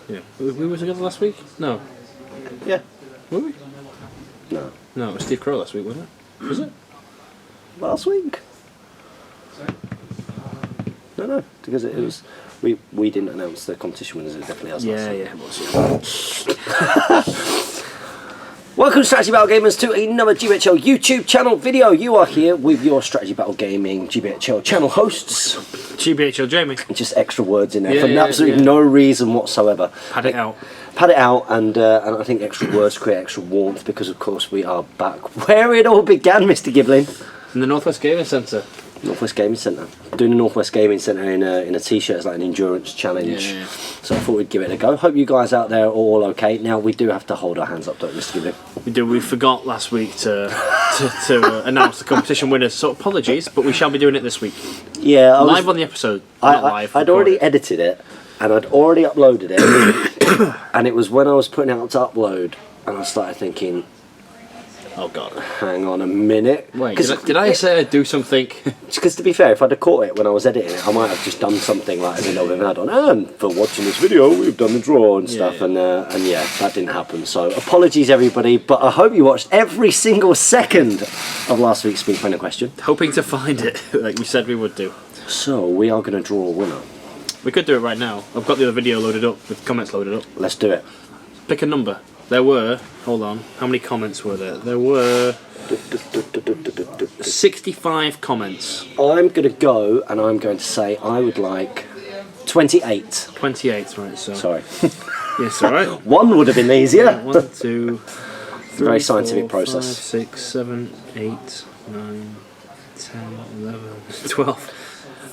Yeah. We were together last week? No. Yeah. Were we? No. No, it was Steve Crow last week, wasn't it? Was it? Last week? No, because it was... We didn't announce the competition winners, it definitely has last week. Yeah, it was. Welcome, Strategy Battle Gamers, to another GBHL YouTube channel video. You are here with your Strategy Battle Gaming GBHL channel hosts. GBHL Jamie. Just extra words in there for absolutely no reason whatsoever. Pad it out. Pad it out, and I think extra words create extra warmth because, of course, we are back where it all began, Mr. Giblin. In the Northwest Gaming Centre. Northwest Gaming Centre. Doing the Northwest Gaming Centre in a t-shirt is like an endurance challenge. Yeah. So I thought we'd give it a go. Hope you guys out there are all okay. Now we do have to hold our hands up, don't we, Mr. Giblin? We do. We forgot last week to announce the competition winners. So apologies, but we shall be doing it this week. Yeah, live on the episode. Not live. I'd already edited it and I'd already uploaded it, and it was when I was putting it out to upload, and I started thinking, oh God! Hang on a minute. Wait, did I say I'd do something? Because to be fair, if I'd have caught it when I was editing it, I might have just done something like as a little bit of an add-on. And for watching this video, we've done the draw and stuff, and yeah, that didn't happen. So apologies, everybody, but I hope you watched every single second of last week's Speed Friendly question. Hoping to find it, like we said we would do. So we are going to draw a winner. We could do it right now. I've got the other video loaded up with comments loaded up. Let's do it. Pick a number. There were, hold on, how many comments were there? There were 65 comments. I'm going to go and I'm going to say I would like 28. 28, right, so. Sorry. Yes, alright. One would have been easier. 1, 2, 3, very scientific 4, process. 5, 6, 7, 8, 9, 10, 11, 12,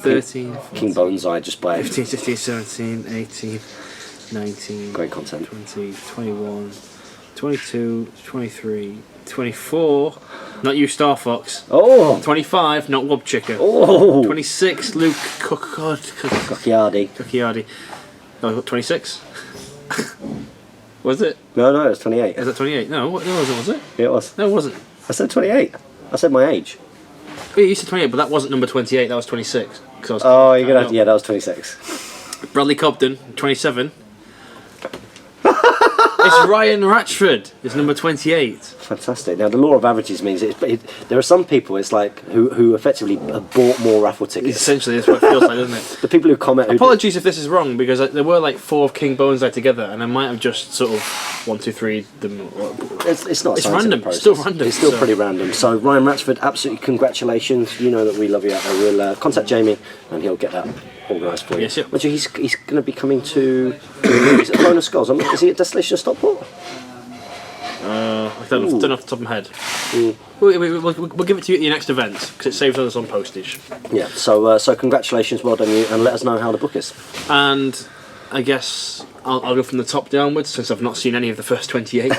13, 14, King Bonsai just by 15, 16, 17, 18, 19, great content. 20, 21, 22, 23, 24, not you Star Fox. Oh! 25, not Wob Chicken. Oh! 26, Luke Cocchiardi. Oh, 26? Was it? No, it was 28. Is that 28? No, it wasn't, was it? It was. No, it wasn't. I said 28. I said my age. Yeah, you said 28, but that wasn't number 28, that was 26. Oh, you're gonna have to, yeah, that was 26. Bradley Cobden, 27. It's Ryan Ratchford. It's number 28. Fantastic. Now the law of averages means there are some people it's like who effectively have bought more raffle tickets. Essentially, that's what it feels like, doesn't it? The people who comment. Apologies if this is wrong because there were like 4 of King Bonsai together, and I might have just sort of 1, 2, 3 them. It's not. It's random. Process. It's still random. It's still pretty random. So Ryan Ratchford, absolutely congratulations. You know that we love you. I will contact Jamie, and he'll get that organised for you. Yes, yeah. Which he's going to be coming to. Is it Bonus Skulls? Is he at Desolation Stockport? I don't know off the top of my head. We'll give it to you at your next event because it saves us on postage. Yeah. So congratulations, well done you, and let us know how the book is. And I guess I'll go from the top downwards since I've not seen any of the first 28.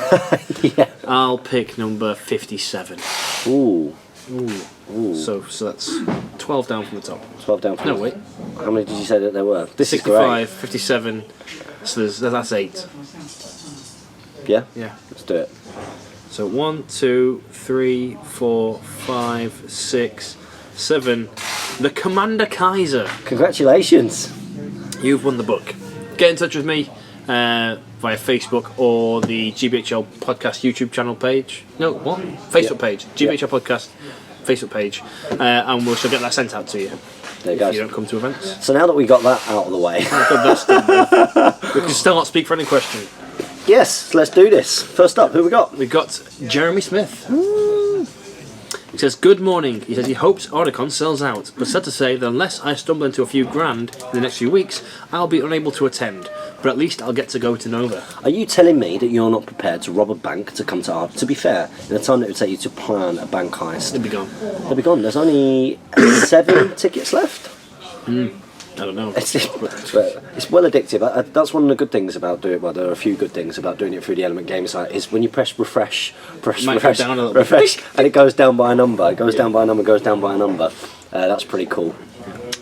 Yeah. I'll pick number 57. Ooh. So that's 12 down from the top. 12 down from No, the wait. How many did you say that there were? This 65, is great. 57. So that's 8. Yeah? Yeah. Let's do it. So 1, 2, 3, 4, 5, 6, 7. The Commander Kaiser. Congratulations. You've won the book. Get in touch with me via Facebook or the GBHL Podcast YouTube channel page. No, what? Facebook page. GBHL Podcast Facebook page. And we shall get that sent out to you. There you go. If you don't come to events. So now that we got that out of the way. We can still not speak for any question. Yes, let's do this. First up, who we got? We've got Jeremy Smith. He says, good morning. He says he hopes Ordicon sells out, but sad to say that unless I stumble into a few grand in the next few weeks, I'll be unable to attend. But at least I'll get to go to Nova. Are you telling me that you're not prepared to rob a bank to come to our... To be fair, in the time that it would take you to plan a bank heist... They'll be gone. They'll be gone. There's only 7 tickets left. I don't know. It's well addictive. That's one of the good things about doing it. Well, there are a few good things about doing it through the Element Game site. Is when you press refresh, and it goes down by a number. It goes down by a number. Goes down by a number. That's pretty cool.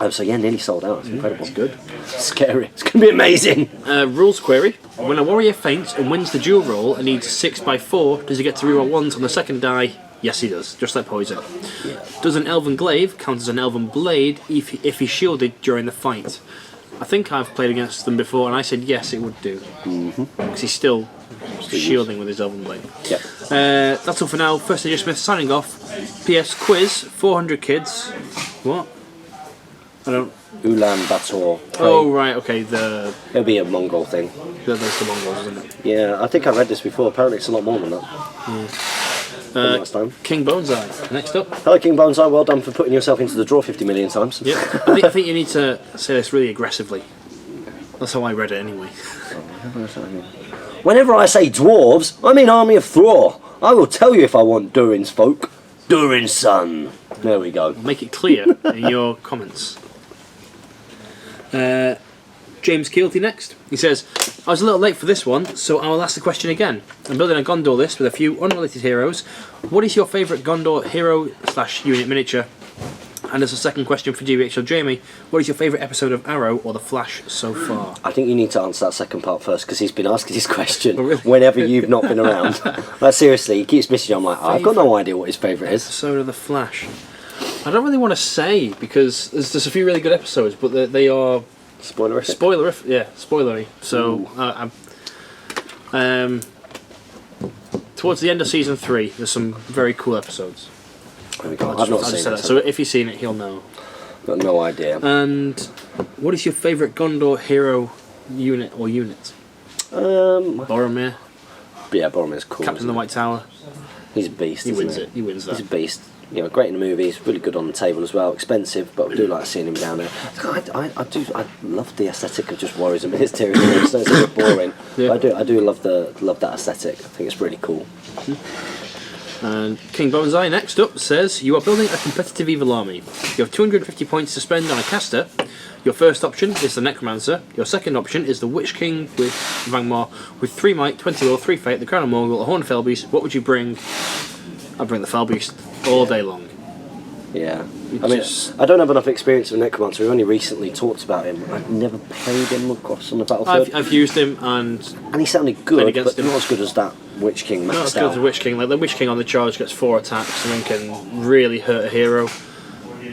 So yeah, nearly sold out. It's incredible. It's good. Scary. It's gonna be amazing. Rules query: when a warrior faints and wins the duel roll and needs 6x4, does he get to reroll 1s on the second die? Yes, he does, just like Poison. Does an Elven Glaive count as an Elven Blade if he's shielded during the fight? I think I've played against them before, and I said yes, it would do. Because he's still shielding with his Elven Blade. Yep. That's all for now. First Aegis Smith signing off. PS quiz, 400 kids. What? I don't... Ulaanbaatar. Oh, right, okay, It'll be a Mongol thing. That's the Mongols, isn't it? Yeah, I think I read this before. Apparently it's a lot more than that. Last time. King Boneseye, next up. Hello, King Bonsai. Well done for putting yourself into the draw 50 million times. Yeah, I think you need to say this really aggressively. That's how I read it anyway. Whenever I say dwarves, I mean Army of Thor. I will tell you if I want Durin's folk. Durin's son. There we go. Make it clear in your comments. James Keelty next. He says, I was a little late for this one, so I will ask the question again. I'm building a Gondor list with a few unrelated heroes. What is your favourite Gondor hero/unit miniature? And as a second question for GBHL Jamie, what is your favourite episode of Arrow or The Flash so far? I think you need to answer that second part first, because he's been asking this question Oh, really? whenever you've not been around. Like, seriously, he keeps missing you. I'm like, I've got no idea what his favourite is. Episode of The Flash. I don't really want to say, because there's a few really good episodes, but they are... Spoilerific. Spoilery. So, towards the end of season 3, there's some very cool episodes. There we go. I've not seen that. So if he's seen it, he'll know. Got no idea. And what is your favourite Gondor hero unit or unit? Boromir. Yeah, Boromir's cool. Captain of the White Tower. He's a beast. He wins it. He wins that. He's a beast. You know, great in the movies, really good on the table as well. Expensive, but I do like seeing him down there. I love the aesthetic of just warriors and military. It's a bit boring. Yeah. But I do love that aesthetic. I think it's really cool. And King Bonsai next up says, you are building a competitive evil army. You have 250 points to spend on a caster. Your first option is the Necromancer. Your second option is the Witch King with Vangmar with 3 might, 20 will, 3 fate, the Crown of Morgul, a Horn Fell Beast. What would you bring? I'd bring the Fell Beast all day long. Yeah. I mean, I don't have enough experience with Necromancer. We've only recently talked about him. I've never played him across on the battlefield. I've used him and he sounded good, but him. not as good as that Witch King maxed not as good as the Witch King. Like the Witch King on the charge gets 4 attacks and then can really hurt a hero.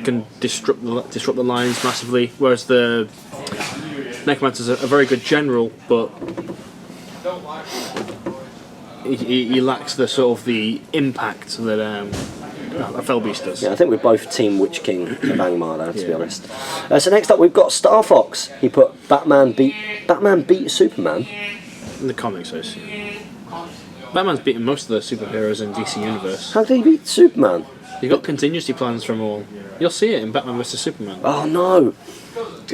Can disrupt the lines massively. Whereas the Necromancer's a very good general, but he lacks the sort of the impact that a Fell Beast does. Yeah, I think we're both Team Witch King of Angmar though, to be honest. So next up we've got Star Fox. He put Batman beat Superman. In the comics, I see. Batman's beaten most of the superheroes in DC Universe. How did he beat Superman? You've got contingency plans from all. You'll see it in Batman vs Superman. Oh no!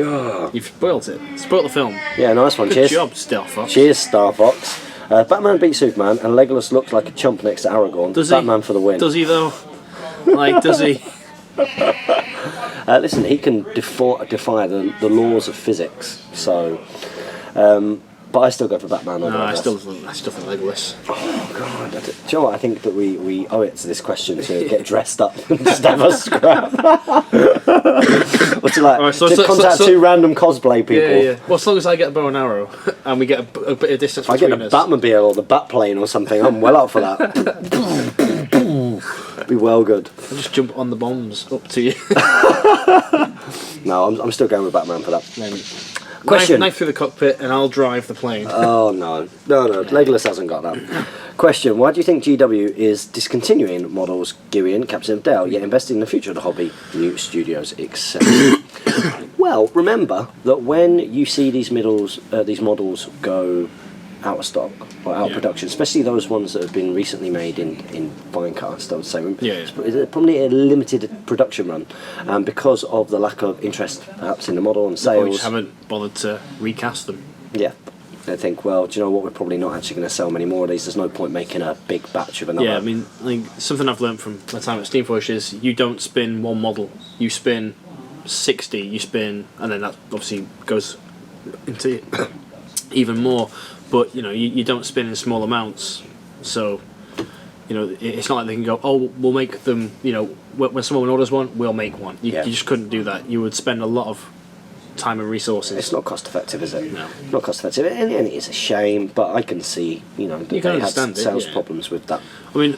Ugh. You've spoilt it. Spoilt the film. Yeah, nice one. Good Cheers. job, Star Fox. Cheers, Star Fox. Batman beats Superman, and Legolas looks like a chump next to Aragorn. Does Batman he? For the win. Does he though? Like, does he? Listen, he can defy the laws of physics. So, but I still go for Batman. No, I still think Legolas. Oh God! Do you know what? I think that we owe it to this question to get dressed up and just have a scrap. Or to like contact 2 random cosplay people. Yeah. Well, as long as I get a bow and arrow and we get a bit of distance if I between get us. a Batmobile or the Batplane or something, I'm well up for that. Be well good. I'll just jump on the bombs up to you. No, I'm still going with Batman for that. Then Question. Knife through the cockpit and I'll drive the plane. Oh no. Legolas hasn't got that. Question: why do you think GW is discontinuing models Girion, Captain of Dale, yet investing in the future of the hobby, new studios, etc.? Well, remember that when you see these models go out of stock or out of production, especially those ones that have been recently made in Finecast, I would say, it's probably a limited production run, because of the lack of interest perhaps in the model and sales. We just haven't bothered to recast them. Yeah. I think, well, do you know what, we're probably not actually going to sell many more of these. There's no point making a big batch of another. Yeah, I mean, like, something I've learned from my time at Steamforge is you don't spin one model, you spin 60, and then that obviously goes into even more, but you don't spin in small amounts, so it's not like they can go, oh, we'll make them, when someone orders one, we'll make one. You just couldn't do that. You would spend a lot of time and resources. It's not cost effective, is it? No. Not cost effective, and it is a shame, but I can see, that they had sales problems with that. I mean,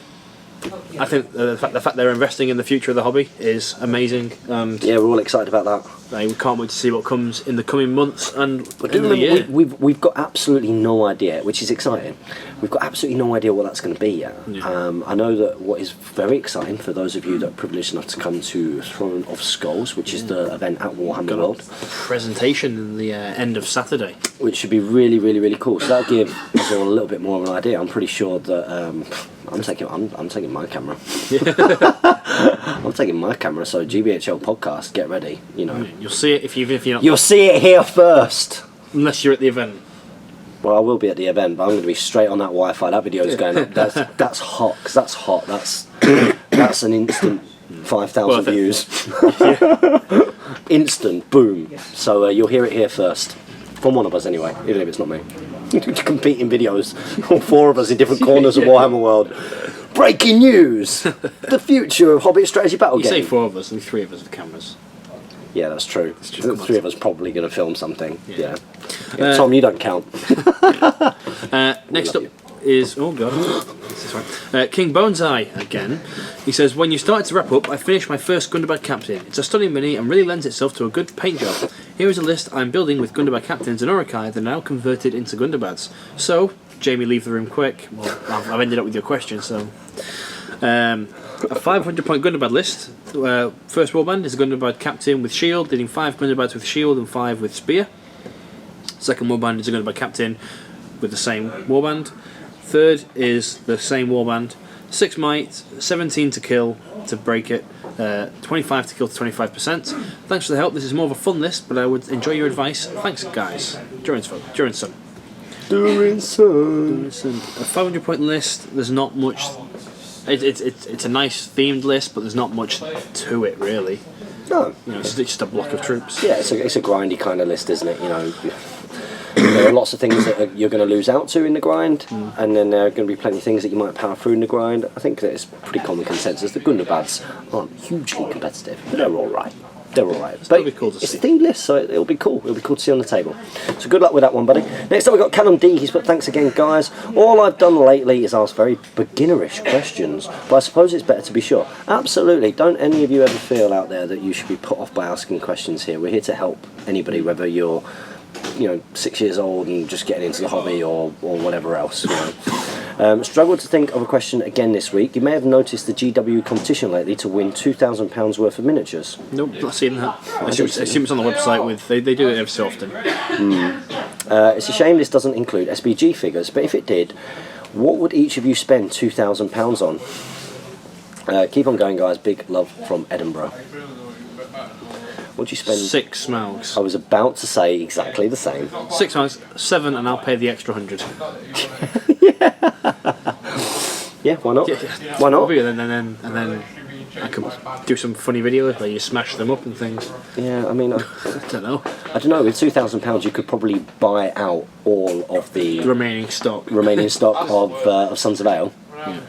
I think the fact they're investing in the future of the hobby is amazing. Yeah, we're all excited about that. We can't wait to see what comes in the coming months and But end of the year. we've got absolutely no idea, which is exciting. We've got absolutely no idea what that's going to be yet. Yeah. I know that what is very exciting for those of you that are privileged enough to come to Throne of Skulls, which is the event at Warhammer World, presentation in the end of Saturday, which should be really, really, really cool. So that'll give us all a little bit more of an idea. I'm pretty sure that I'm taking my camera. I'm taking my camera. So GBHL podcast, get ready. You know, you'll see it if you're not. You'll see it here first. Unless you're at the event. Well, I will be at the event, but I'm going to be straight on that Wi-Fi. That video is going up. That's hot. 'Cause that's hot. That's an instant 5,000 views. Instant boom. So you'll hear it here first, from one of us anyway, even if it's not me. Competing videos, all four of us in different corners of Warhammer World. Breaking news: the future of Hobbit strategy battle game. You say four of us, and three of us with cameras. Yeah, that's true. The three of us probably going to film something. Yeah. Tom, you don't count. Next up is this one. King Boneseye again. He says, when you started to wrap up, I finished my first Gundabad Captain. It's a stunning mini and really lends itself to a good paint job. Here is a list I'm building with Gundabad Captains and Urukai that are now converted into Gundabads. So, Jamie, leave the room quick. Well, I've ended up with your question, so. A 500-point Gundabad list. First warband is a Gundabad Captain with shield, leading 5 Gundabads with shield and 5 with spear. Second warband is a Gundabad Captain with the same warband. Third is the same warband. 6 might, 17 to kill to break it, 25 to kill to 25%. Thanks for the help. This is more of a fun list, but I would enjoy your advice. Thanks, guys. During sun. A 500-point list. There's not much. It's a nice themed list, but there's not much to it really. No, it's just a block of troops. Yeah, it's a grindy kind of list, isn't it? You know, there are lots of things that you're going to lose out to in the grind, and then there are going to be plenty of things that you might power through in the grind. I think that it's pretty common consensus that Gundabads aren't hugely competitive, but they're all right. They're all right. But be cool to it's see. a themed list, so it'll be cool. It'll be cool to see on the table. So good luck with that one, buddy. Next up, we've got Callum D. He's put, thanks again, guys. All I've done lately is ask very beginnerish questions, but I suppose it's better to be sure. Absolutely. Don't any of you ever feel out there that you should be put off by asking questions here. We're here to help anybody, whether you're 6 years old and just getting into the hobby or whatever else. Struggled to think of a question again this week. You may have noticed the GW competition lately to win £2,000 worth of miniatures. Nope, not seen that. I assume it's on the website with. They do it every so often. It's a shame this doesn't include SBG figures, but if it did, what would each of you spend £2,000 on? Keep on going, guys. Big love from Edinburgh. What'd you spend? 6 smalls. I was about to say exactly the same. 6 smalls, 7, and I'll pay the extra 100. Yeah, why not? Yeah. Why not? And then I could do some funny videos where you smash them up and things. Yeah, I mean, I don't know. With £2,000 you could probably buy out all of the remaining stock of Sons of Ale,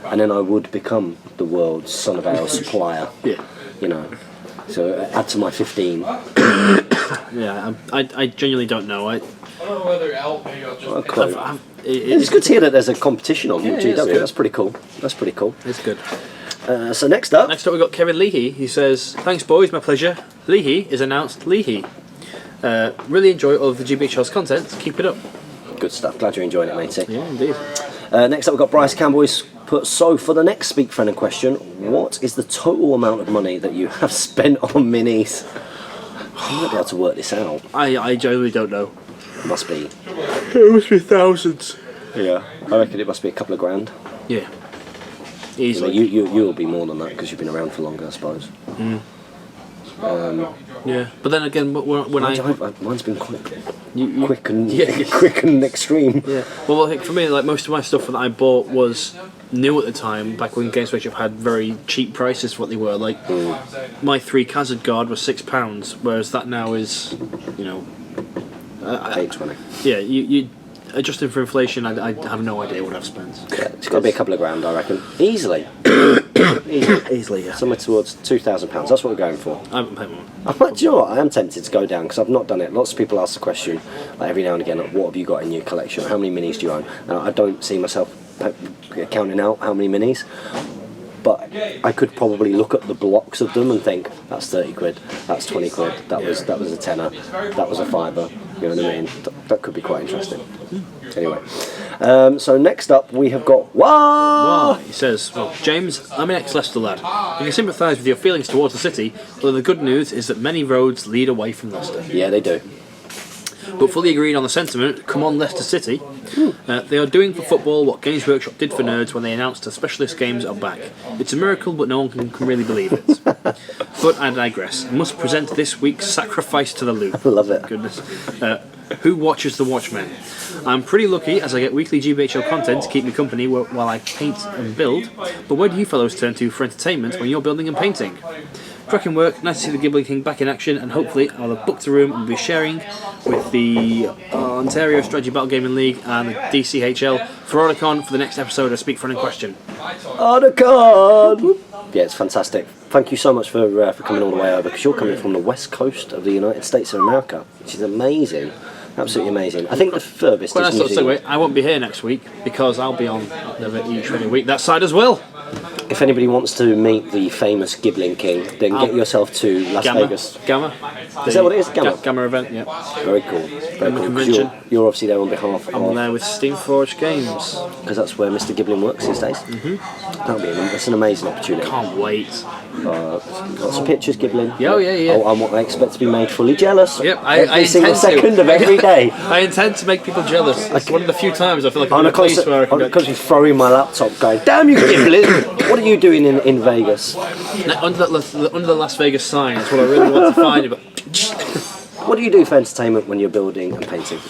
and then I would become the world's Son of Ale supplier. Yeah. So add to my 15. Yeah, I genuinely don't know. It's good to hear that there's a competition on GW. That's pretty cool. It's good. So next up we've got Kevin Leahy. He says, thanks boys, my pleasure. Leahy is announced Leahy. Really enjoy all of the GBHL's content. Keep it up. Good stuff. Glad you're enjoying it, matey. Yeah, indeed. Next up we've got Bryce Campbell. He's put, so for the next Speak Friend question, what is the total amount of money that you have spent on minis? I might be able to work this out. I genuinely don't know. It must be thousands. Yeah, I reckon it must be a couple of grand. Yeah, easily. You'll be more than that because you've been around for longer, I suppose. Yeah, but then again, mine's been quite quick and extreme. Yeah. Well, for me, like most of my stuff that I bought was new at the time. Back when Games Workshop had very cheap prices for what they were. Like my 3 Khazad Guard was £6, whereas that now is, $8.20. Yeah, you adjusting for inflation, I have no idea what I've spent. Yeah, it's got to be a couple of grand, I reckon. Easily. Easily, yeah. Somewhere towards £2,000. That's what we're going for. I haven't paid more. Do you know what? I am tempted to go down because I've not done it. Lots of people ask the question, like every now and again, what have you got in your collection? How many minis do you own? Now, I don't see myself counting out how many minis, but I could probably look at the blocks of them and think that's 30 quid, that's 20 quid, that was a tenner, that was a fiver. You know what I mean? That could be quite interesting. Anyway, so next up we have got Wow. He says, well, James, I'm an ex-Leicester lad. I can sympathise with your feelings towards the city, although the good news is that many roads lead away from Leicester. Yeah, they do. But fully agreed on the sentiment, come on Leicester City. They are doing for football what Games Workshop did for nerds when they announced the specialist games are back. It's a miracle, but no one can really believe it. But I digress. I must present this week's sacrifice to the loop. I love it. Goodness. Who watches The Watchmen? I'm pretty lucky as I get weekly GBHL content to keep me company while I paint and build, but where do you fellows turn to for entertainment when you're building and painting? Cracking work, nice to see the Ghibli King back in action, and hopefully I'll have booked a room and be sharing with the Ontario Strategy Battle Gaming League and the DCHL for Oticon for the next episode of Speak Friend and Question. Oticon! Yeah, it's fantastic. Thank you so much for coming all the way over, because you're coming from the west coast of the United States of America, which is amazing. Absolutely amazing. I think the furthest Quite is nice New little Zealand. segue. I won't be here next week because I'll be on each and every week that side as well. If anybody wants to meet the famous Ghibli King, then get yourself to Las Vegas. Gamma. Is that what it is? Gamma? Gamma event, yeah. Very cool. Very cool. 'Cause Convention. You're obviously there on behalf I'm of... there with Steamforge Games. Because that's where Mr. Giblin works these days. That's an amazing opportunity. Can't wait. Lots of pictures, Giblin. Oh, yeah. Oh, I'm what I expect to be made fully jealous. Yep, every I single intend to. second of every day. I intend to make people jealous. It's one of the few times I feel like I'm in a place where I can I'm constantly throwing my laptop going, damn you, Giblin! What are you doing in Vegas? under the Las Vegas sign. That's what I really want to find. But What do you do for entertainment when you're building and painting?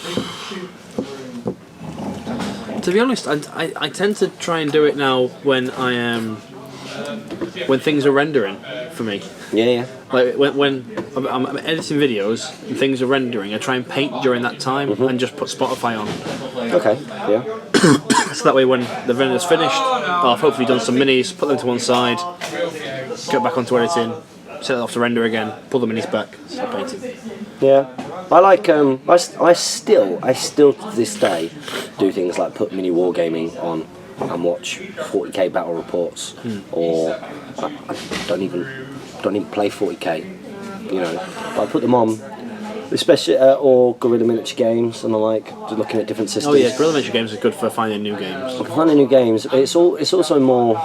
to be honest, I tend to try and do it now when I am when things are rendering for me. Yeah. Like when I'm editing videos and things are rendering, I try and paint during that time and just put Spotify on. Okay, yeah. So that way when the render's finished, I've hopefully done some minis, put them to one side, get back onto editing, set it off to render again, pull the minis back, start painting. Yeah, I like. I still to this day do things like put mini wargaming on and watch 40k battle reports, or I don't even play 40k. You know, but I put them on, especially or Guerrilla Miniature Games, and I like looking at different systems. Oh yeah, Guerrilla Miniature Games are good for finding new games. Finding new games. It's also more.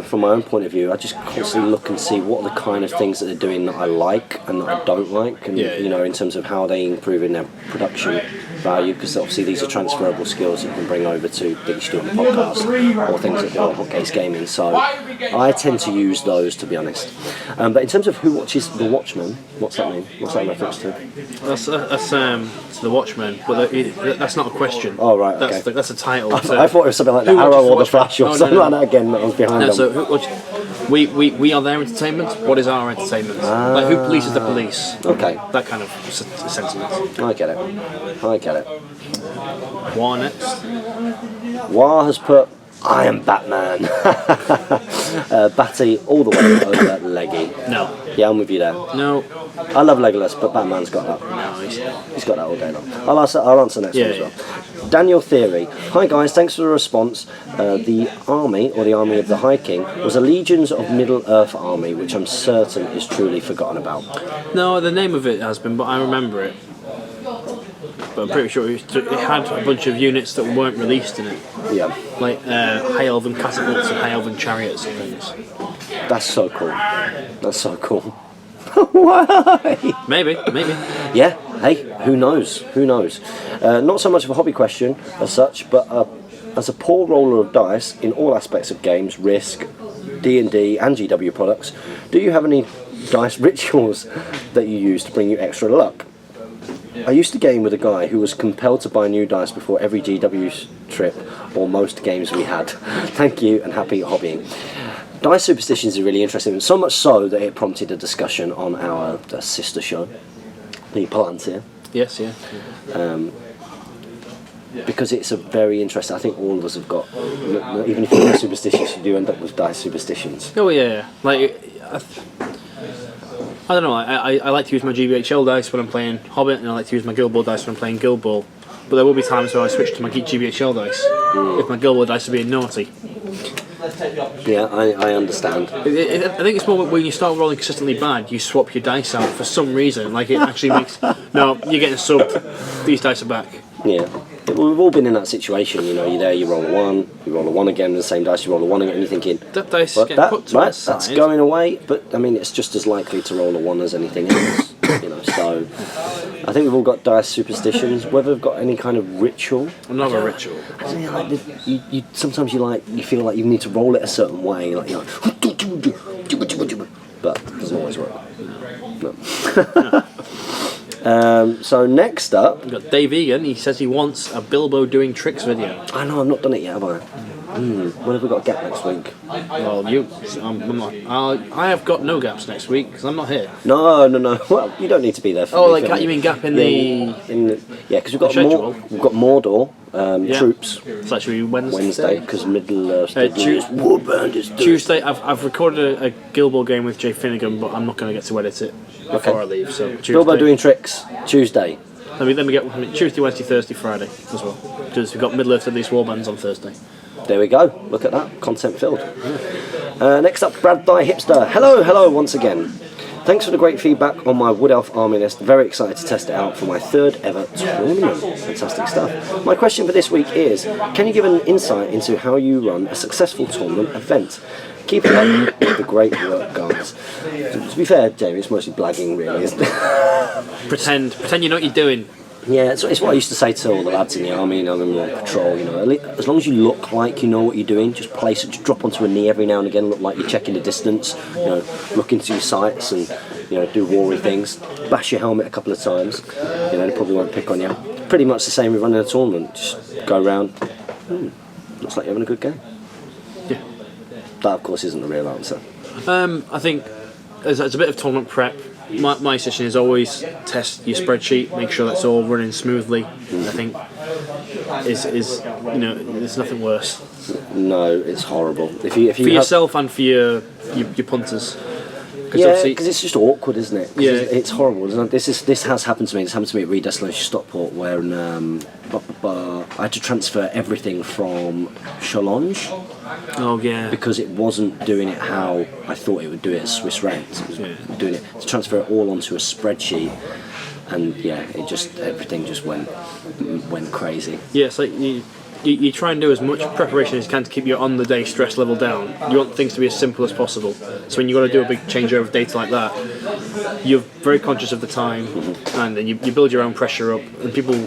From my own point of view, I just constantly look and see what are the kind of things that they're doing that I like and that I don't like, and you know, in terms of how they improve in their production value, because obviously these are transferable skills that you can bring over to things you do on the podcast or things that do on Hotcakes Gaming. So I tend to use those, to be honest. But in terms of who watches The Watchmen, what's that mean? What's that reference to? That's The Watchmen, but that's not a question. Oh right, okay. That's a title. I thought it was something like The Arrow or The Flash or something like that again that was behind them. So we are their entertainment. What is our entertainment? Like who polices the police? Okay. That kind of sentiment. I get it. War next. War has put I am Batman. Batty all the way over Leggy. No. Yeah, I'm with you there. No. I love Legolas, but Batman's got that. No, He's got that all day long. I'll answer next one as well. Daniel Theory. Hi guys, thanks for the response. The army, or the army of the High King, was a Legions of Middle-earth army, which I'm certain is truly forgotten about. No, the name of it has been, but I remember it. But I'm pretty sure it had a bunch of units that weren't released in it. Yeah. Like high elven catapults and high elven chariots and things. That's so cool. Why? Maybe. Yeah, hey, who knows? Not so much of a hobby question as such, but as a poor roller of dice in all aspects of games, Risk, D&D and GW products, do you have any dice rituals that you use to bring you extra luck? I used to game with a guy who was compelled to buy new dice before every GW trip or most games we had. Thank you and happy hobbying. Dice superstitions are really interesting, so much so that it prompted a discussion on our sister show, the Palantir. Yes, yeah. Because it's a very interesting. I think all of us have got, even if you're not superstitious, you do end up with dice superstitions. Oh yeah, like I don't know. I like to use my GBHL dice when I'm playing Hobbit, and I like to use my Guild Ball dice when I'm playing Guild Ball. But there will be times where I switch to my GBHL dice if my Guild Ball dice are being naughty. Yeah, I understand. I think it's more when you start rolling consistently bad, you swap your dice out for some reason. Like it actually makes. No, you're getting subbed. These dice are back. Yeah. We've all been in that situation, you know, you're there, you roll a 1, you roll a 1 again, the same dice, you roll a 1 again, and you're thinking, that dice is getting put to one side. That's going away, but I mean, it's just as likely to roll a 1 as anything else, you know, so I think we've all got dice superstitions, whether we've got any kind of ritual. Another ritual. I don't know, like, sometimes you feel like you need to roll it a certain way, like, you know, but it doesn't always work. No. So next up, we've got Dave Egan. He says he wants a Bilbo doing tricks video. I know I've not done it yet, have I? When have we got a gap next week? Well, I'm not. I have got no gaps next week because I'm not here. No. Well, you don't need to be there. For me, like you mean gap in the because we've got Mordor troops. It's actually Wednesday because middle Tuesday. I've recorded a Gilbo game with Jay Finnegan, but I'm not going to get to edit it before I leave. So Tuesday. Bilbo doing tricks Tuesday. Let me get Tuesday, Wednesday, Thursday, Friday as well. Because we've got Middle Earth and these warbands on Thursday. There we go. Look at that. Content filled. Next up, Brad Dye Hipster. Hello once again. Thanks for the great feedback on my Wood Elf Army list. Very excited to test it out for my 3rd ever tournament. Fantastic stuff. My question for this week is, can you give an insight into how you run a successful tournament event? Keep it up with the great work, guys. To be fair, Jamie, it's mostly blagging, really, isn't it? Pretend you know what you're doing. Yeah, it's what I used to say to all the lads in the army, you know, when we were on patrol, you know, as long as you look like you know what you're doing, just just drop onto a knee every now and again, look like you're checking the distance, you know, look into your sights and, you know, do war-y things, bash your helmet a couple of times, you know, they probably won't pick on you. Pretty much the same with running a tournament, just go around, looks like you're having a good game. Yeah. That, of course, isn't the real answer. I think it's a bit of tournament prep. My session is always test your spreadsheet, make sure that's all running smoothly. I think is you know, there's nothing worse. No, it's horrible. If you for yourself and for your punters. Yeah, because it's just awkward, isn't it? Yeah, it's horrible, isn't it? This has happened to me. This happened to me at Redestination Stockport, where I had to transfer everything from Challenge. Oh yeah. Because it wasn't doing it how I thought it would do it as Swiss ranked. It was doing it to transfer it all onto a spreadsheet, and everything just went crazy. Yeah, it's like you try and do as much preparation as you can to keep your on the day stress level down. You want things to be as simple as possible. So when you've got to do a big changeover of data like that, you're very conscious of the time, and then you build your own pressure up, and people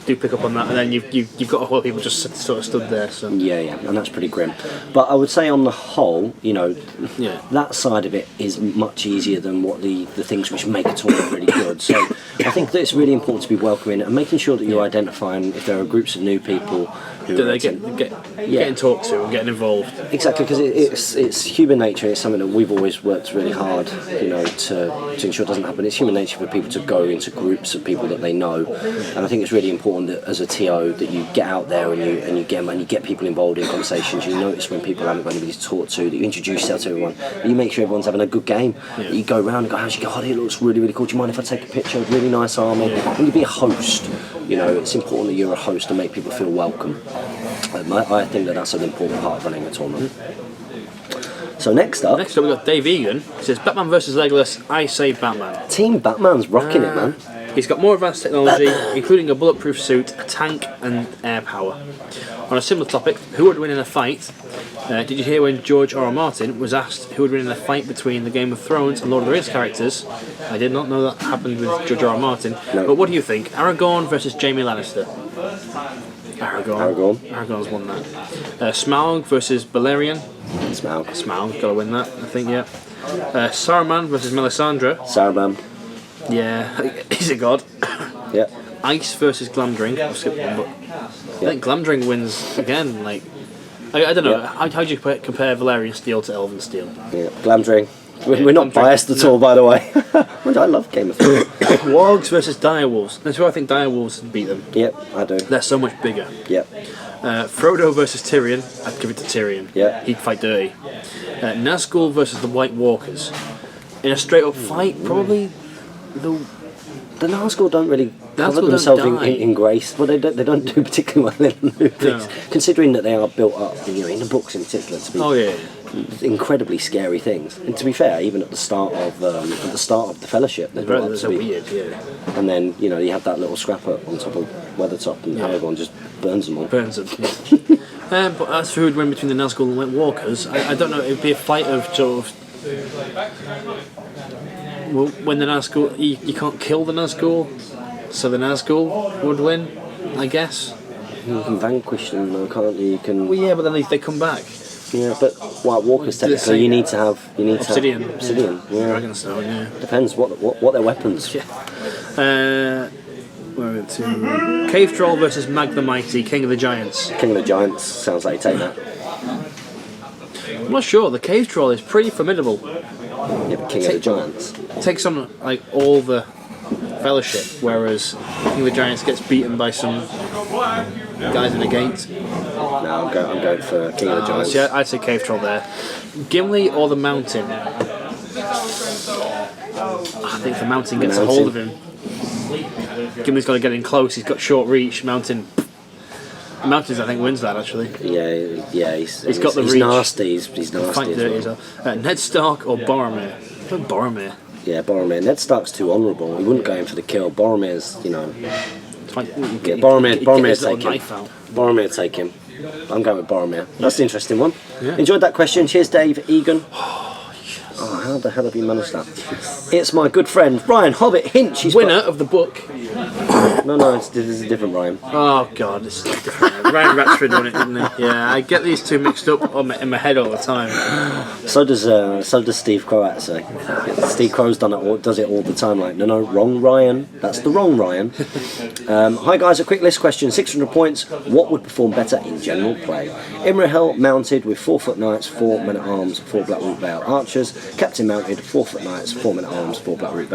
do pick up on that, and then you've got a whole lot of people just sort of stood there. So yeah, and that's pretty grim. But I would say on the whole, you know, that side of it is much easier than what the things which make a tournament really good. So I think that it's really important to be welcoming and making sure that you're identifying if there are groups of new people who that they getting talked to and getting involved. Exactly, because it's human nature. It's something that we've always worked really hard, you know, to ensure it doesn't happen. It's human nature for people to go into groups of people that they know, and I think it's really important that as a TO that you get out there and you get people involved in conversations. You notice when people haven't got anybody to talk to, that you introduce yourself to everyone, that you make sure everyone's having a good game. That you go around and go, how's your God, it looks really, really cool. Do you mind if I take a picture? Really nice army. And you be a host. You know, it's important that you're a host and make people feel welcome. I think that's an important part of running a tournament. So next up we've got Dave Egan. He says Batman versus Legolas. I say Batman. Team Batman's rocking it, man. He's got more advanced technology, including a bulletproof suit, a tank, and air power. On a similar topic, who would win in a fight? Did you hear when George R.R. Martin was asked who would win in a fight between the Game of Thrones and Lord of the Rings characters? I did not know that happened with George R.R. Martin. No. But what do you think? Aragorn versus Jaime Lannister. Aragorn's won that. Smaug versus Balerion. Smaug, gotta win that, I think, yeah. Saruman versus Melisandre. Saruman. Yeah, he's a god. Yeah. Ice versus Glamdring. I'll skip one, but I think Glamdring wins again. Like, I don't know. How do you compare Valyrian steel to Elven steel? Yeah, Glamdring. We're not biased at all, by the way. I love Game of Thrones. Wargs versus direwolves. That's why I think direwolves beat them. Yep, I do. They're so much bigger. Yep. Frodo versus Tyrion. I'd give it to Tyrion. Yeah. He'd fight dirty. Nazgul versus the White Walkers. In a straight up fight, probably the The Nazgul don't really cover Nazgul themselves don't die. in grace. Well, they don't do particularly well in the movies, considering that they are built up, in the books in particular, to be incredibly scary things. And to be fair, even at the start of the Fellowship, they're built up to be weird, And then you have that little scrapper on top of Weathertop, and Aragorn just burns them all. Burns them. But as for who would win between the Nazgul and White Walkers, I don't know. It'd be a fight of sort of. Well, when the Nazgul, you can't kill the Nazgul, so the Nazgul would win, I guess. You can vanquish them, though, can't you? You can. Well, yeah, but then they come back. Yeah, but White Walkers technically you need to have obsidian. Yeah. Dragonstone. Yeah. Depends what their weapons. Yeah. Where are we to? Cave Troll versus Mag the Mighty, King of the Giants. King of the Giants sounds like you take that. I'm not sure. The Cave Troll is pretty formidable. Yeah, but King of the Giants takes on like all the Fellowship, whereas King of the Giants gets beaten by some guys in a gate. No, I'm going for King of the Giants. Yeah, I'd say Cave Troll there. Gimli or the Mountain? I think the Mountain gets a hold of him. Gimli's got to get in close. He's got short reach. Mountains, I think, wins that actually. Yeah. He's got the reach. Nasty. He's nasty. Fight dirty as well. Ned Stark or Boromir? Boromir. Yeah, Boromir. Ned Stark's too honourable. He wouldn't go in for the kill. Boromir's, Boromir take him. I'm going with Boromir. That's an interesting one. Yeah. Enjoyed that question. Cheers, Dave Egan. Oh, how the hell have you managed that? It's my good friend Ryan Hobbit Hinch. He's winner of the book. No, this is a different Ryan. Oh God, this is different. Ryan Ratchford won it, didn't he? Yeah, I get these two mixed up in my head all the time. So does Steve Crow actually. Steve Crow's does it all the time. Like, no, wrong Ryan. That's the wrong Ryan. Hi guys, a quick list question. 600 points. What would perform better in general play? Imrahil mounted with 4-foot knights, 4 men-at-arms, 4 Blackroot Vale archers. Captain mounted 4-foot knights, 4 men-at-arms, 4 Blackroot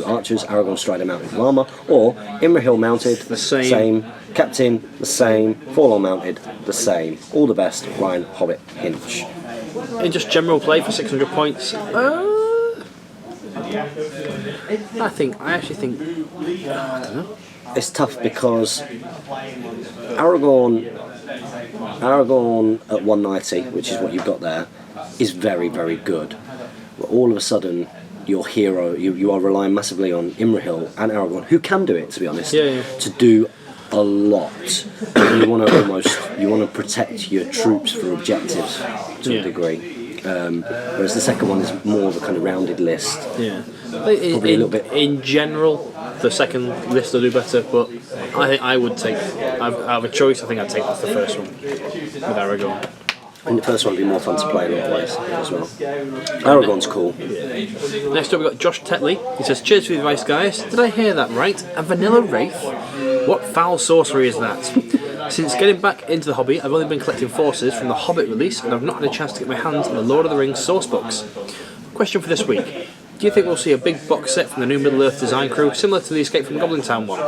archers. Aragorn strider mounted with armour. Or Imrahil mounted the same. Captain the same. Forlorn mounted the same. All the best, Ryan Hobbit Hinch. In just general play for 600 points. I actually think. I don't know. It's tough because Aragorn at 190, which is what you've got there, is very, very good. But all of a sudden, your hero, you are relying massively on Imrahil and Aragorn, who can do it, to be honest, to do a lot. And you want to protect your troops for objectives to a degree. Whereas the second one is more of a kind of rounded list. Yeah. Probably a little bit. In general, the second list will do better, but I think I would take. I have a choice. I think I'd take the first one with Aragorn. And the first one would be more fun to play in a lot of ways as well. Aragorn's cool. Yeah. Next up, we've got Josh Tetley. He says, "Cheers for the advice, guys. Did I hear that right? A vanilla wraith? What foul sorcery is that? Since getting back into the hobby, I've only been collecting forces from the Hobbit release, and I've not had a chance to get my hands on the Lord of the Rings source books. Question for this week. Do you think we'll see a big box set from the new Middle-earth design crew, similar to the Escape from Goblin Town one?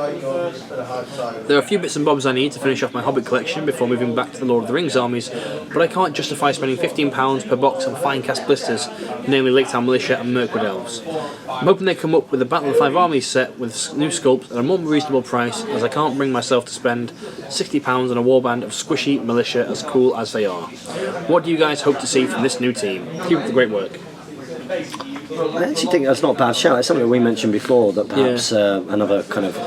There are a few bits and bobs I need to finish off my Hobbit collection before moving back to the Lord of the Rings armies, but I can't justify spending £15 per box on fine cast blisters, namely Lake Town Militia and Mirkwood Elves. I'm hoping they come up with a Battle of the Five Armies set with new sculpts at a more reasonable price, as I can't bring myself to spend £60 on a warband of squishy militia as cool as they are. What do you guys hope to see from this new team? Keep up the great work." I actually think that's not a bad shout. It's something we mentioned before, that perhaps another kind of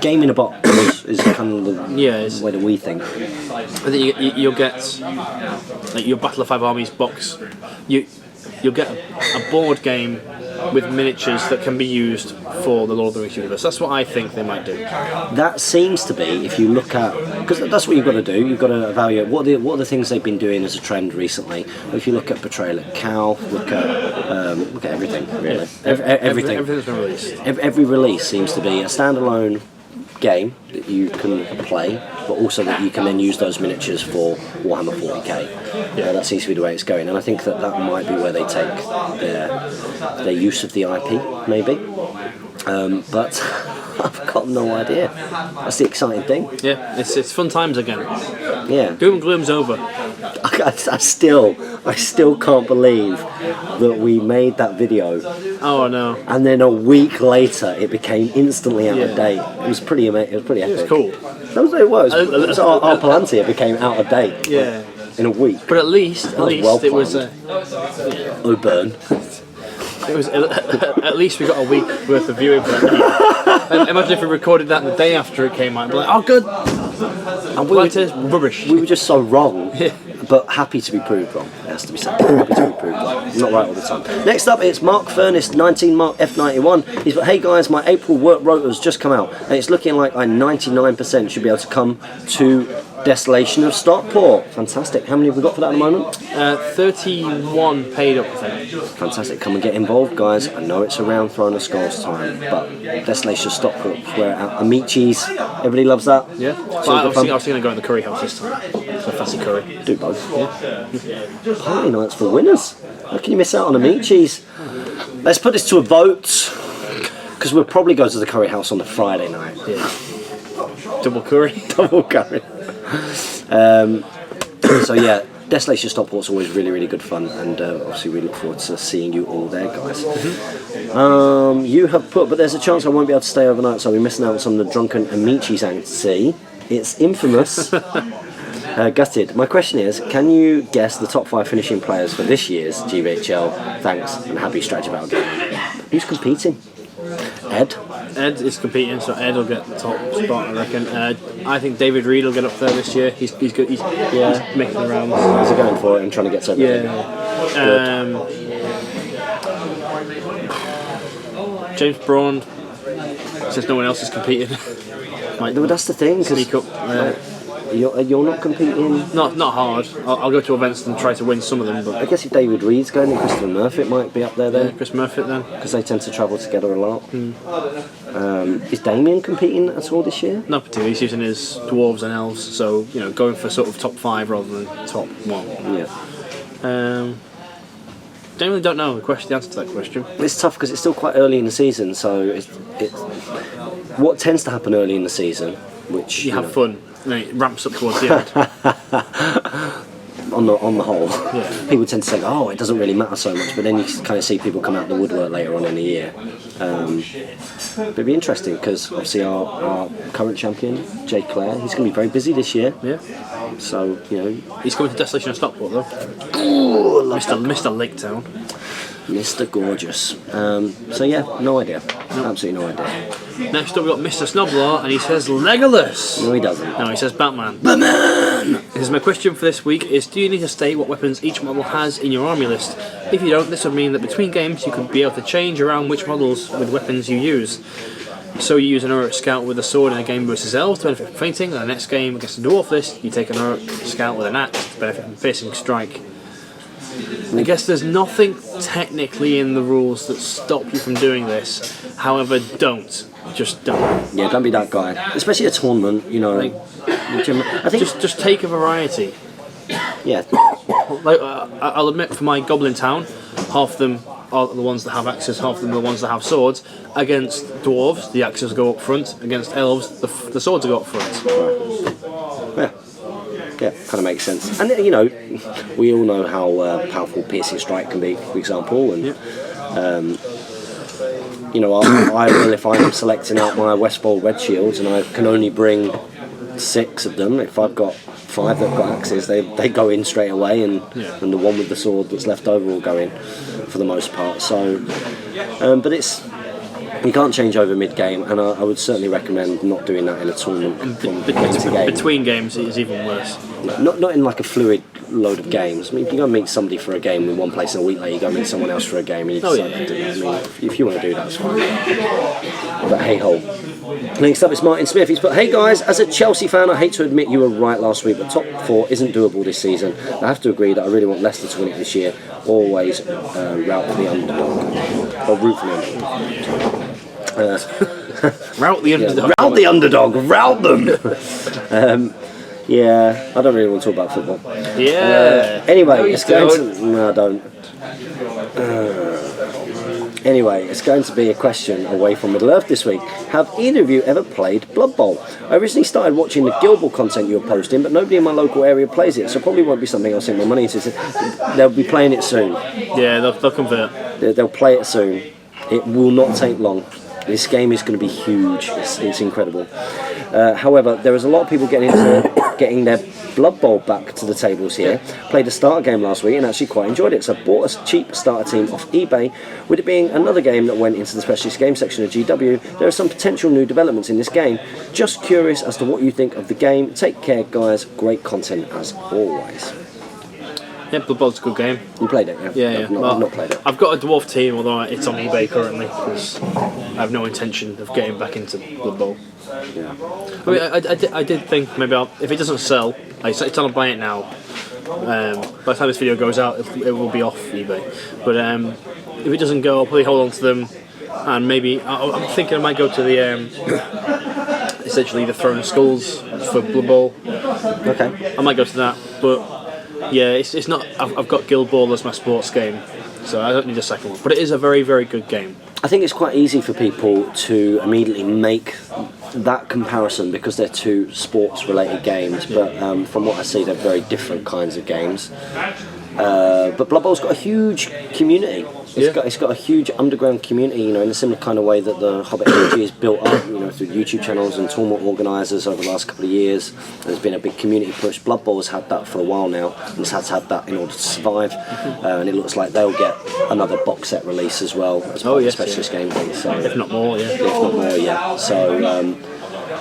game in a box is kind of the way that we think. I think you'll get like your Battle of Five Armies box. You'll get a board game with miniatures that can be used for the Lord of the Rings universe. That's what I think they might do. That seems to be, if you look at, because that's what you've got to do. You've got to evaluate what are the things they've been doing as a trend recently. If you look at Betrayal at Cal, look at everything really. Everything that's been released. Every release seems to be a standalone game that you can play, but also that you can then use those miniatures for Warhammer 40k. That seems to be the way it's going, and I think that might be where they take their use of the IP, maybe. But I've got no idea. That's the exciting thing. Yeah, it's fun times again. Yeah. Doom and gloom's over. I still can't believe that we made that video. Oh no! And then a week later, it became instantly out of date. It was pretty amazing. It was pretty epic. It was cool. That was what it was. It was our Palantir became out of date. Yeah. In a week. But at least it was. Burn. It was at least we got a week worth of viewing for that. And imagine if we recorded that the day after it came out, and be like, oh good. And rubbish. We were just so wrong, but happy to be proved wrong. It has to be said. Happy to be proved wrong. Not right all the time. Next up, it's Mark Furness, 19 Mark F91. He's like, hey guys, my April work rota's just come out, and it's looking like I 99% should be able to come to Desolation of Stockport. Fantastic. How many have we got for that at the moment? 31 paid up, I think. Fantastic. Come and get involved, guys. I know it's around throwing a scores time, but Desolation of Stockport, where Amici's, everybody loves that. Yeah. So I was thinking of going to the curry house this time. So fancy curry. Do both. Yeah. Party nights for winners. How can you miss out on Amici's? Let's put this to a vote, because we'll probably go to the curry house on the Friday night. Yeah. Double curry. Double curry. So yeah, Desolation Stockport's always really, really good fun, and obviously we look forward to seeing you all there, guys. You have put, but there's a chance I won't be able to stay overnight, so I'll be missing out on some of the drunken Amici's antsy. It's infamous. Gutted. My question is, can you guess the top 5 finishing players for this year's GBHL? Thanks, and happy strategy about game. Who's competing? Ed is competing, so Ed will get the top spot, I reckon. I think David Reed will get up there this year. He's good. He's making the rounds. He's going for it and trying to get to everything. James Braun says no one else is competing. That's the thing. Speak up. You're not competing. Not hard. I'll go to events and try to win some of them. But I guess if David Reed's going, then Christopher Murphy might be up there then. Yeah, Chris Murphy then, because they tend to travel together a lot. Is Damien competing at all this year? Not particularly. He's using his dwarves and elves, so going for sort of top 5 rather than top 1. Yeah. Genuinely don't know the answer to that question. It's tough because it's still quite early in the season, so it's what tends to happen early in the season, which you have fun. It ramps up towards the end. on the whole, people tend to say, "Oh, it doesn't really matter so much," but then you kind of see people come out of the woodwork later on in the year. It'd be interesting because obviously our current champion, Jay Clare, he's going to be very busy this year. Yeah. So he's coming to Desolation of Stockport though. Ooh, Mr. Lake Town. Mr. Gorgeous. So yeah, no idea. Absolutely no idea. Next up we've got Mr. Snoblaw, and he says Legolas. No, he doesn't. No, he says Batman. Batman! Here's my question for this week is, do you need to state what weapons each model has in your army list? If you don't, this would mean that between games you could be able to change around which models with weapons you use. So you use an Uruk Scout with a sword in a game versus elves to benefit from fainting, and the next game against a dwarf list you take an Uruk Scout with an axe to benefit from piercing strike. I guess there's nothing technically in the rules that stop you from doing this. However, don't. Just don't. Yeah, don't be that guy. Especially a tournament, I think just take a variety. Yeah. I'll admit, for my Goblin Town, half of them are the ones that have axes, half of them are the ones that have swords. Against dwarves, the axes go up front. Against elves, the swords go up front. Yeah. Yeah, kind of makes sense. And we all know how powerful piercing strike can be, for example. And I will, if I'm selecting out my Westfold Red Shields and I can only bring 6 of them. If I've got 5 that have got axes, they go in straight away, and the one with the sword that's left over will go in for the most part. So, but you can't change over mid-game, and I would certainly recommend not doing that in a tournament from game to game. Between games, it is even worse. Not in like a fluid load of games. I mean, if you go meet somebody for a game in one place, and a week later you go meet someone else for a game, and you decide to do that. I mean, if you want to do that, it's fine. But hey ho. Next up is Martin Smith. He's put, hey guys, as a Chelsea fan, I hate to admit you were right last week, but top 4 isn't doable this season. I have to agree that I really want Leicester to win it this year. Always route for the underdog. Or root for the underdog. Route the underdog. Route the underdog. Route them. Yeah, I don't really want to talk about football. Yeah. Anyway, it's going to... No, I don't. Anyway, it's going to be a question away from Middle Earth this week. Have either of you ever played Blood Bowl? I recently started watching the Guild Ball content you were posting, but nobody in my local area plays it, so probably won't be something I'll sink my money into. They'll be playing it soon. Yeah, they'll convert. They'll play it soon. It will not take long. This game is going to be huge. It's incredible. However, there is a lot of people getting their Blood Bowl back to the tables here. Played a starter game last week and actually quite enjoyed it. So I bought a cheap starter team off eBay. With it being another game that went into the specialist game section of GW, there are some potential new developments in this game. Just curious as to what you think of the game. Take care, guys. Great content as always. Yeah, Blood Bowl's a good game. You played it, yeah? Yeah. I've not played it. I've got a dwarf team, although it's on eBay currently, because I have no intention of getting back into Blood Bowl. Yeah. I mean, I did think maybe if it doesn't sell, it's on buy it now. By the time this video goes out, it will be off eBay. But if it doesn't go, I'll probably hold on to them, and maybe I'm thinking I might go to the essentially the Throne of Skulls for Blood Bowl. Okay. I might go to that, but yeah, it's not. I've got Guild Ball as my sports game, so I don't need a second one. But it is a very, very good game. I think it's quite easy for people to immediately make that comparison because they're two sports-related games. But from what I see, they're very different kinds of games. But Blood Bowl's got a huge community. It's got a huge underground community, in a similar kind of way that the Hobbit AG is built up, through YouTube channels and tournament organisers over the last couple of years. There's been a big community push. Blood Bowl has had that for a while now, and it's had to have that in order to survive. And it looks like they'll get another box set release as well as part of the specialist game thing. So if not more, yeah. If not more, yeah.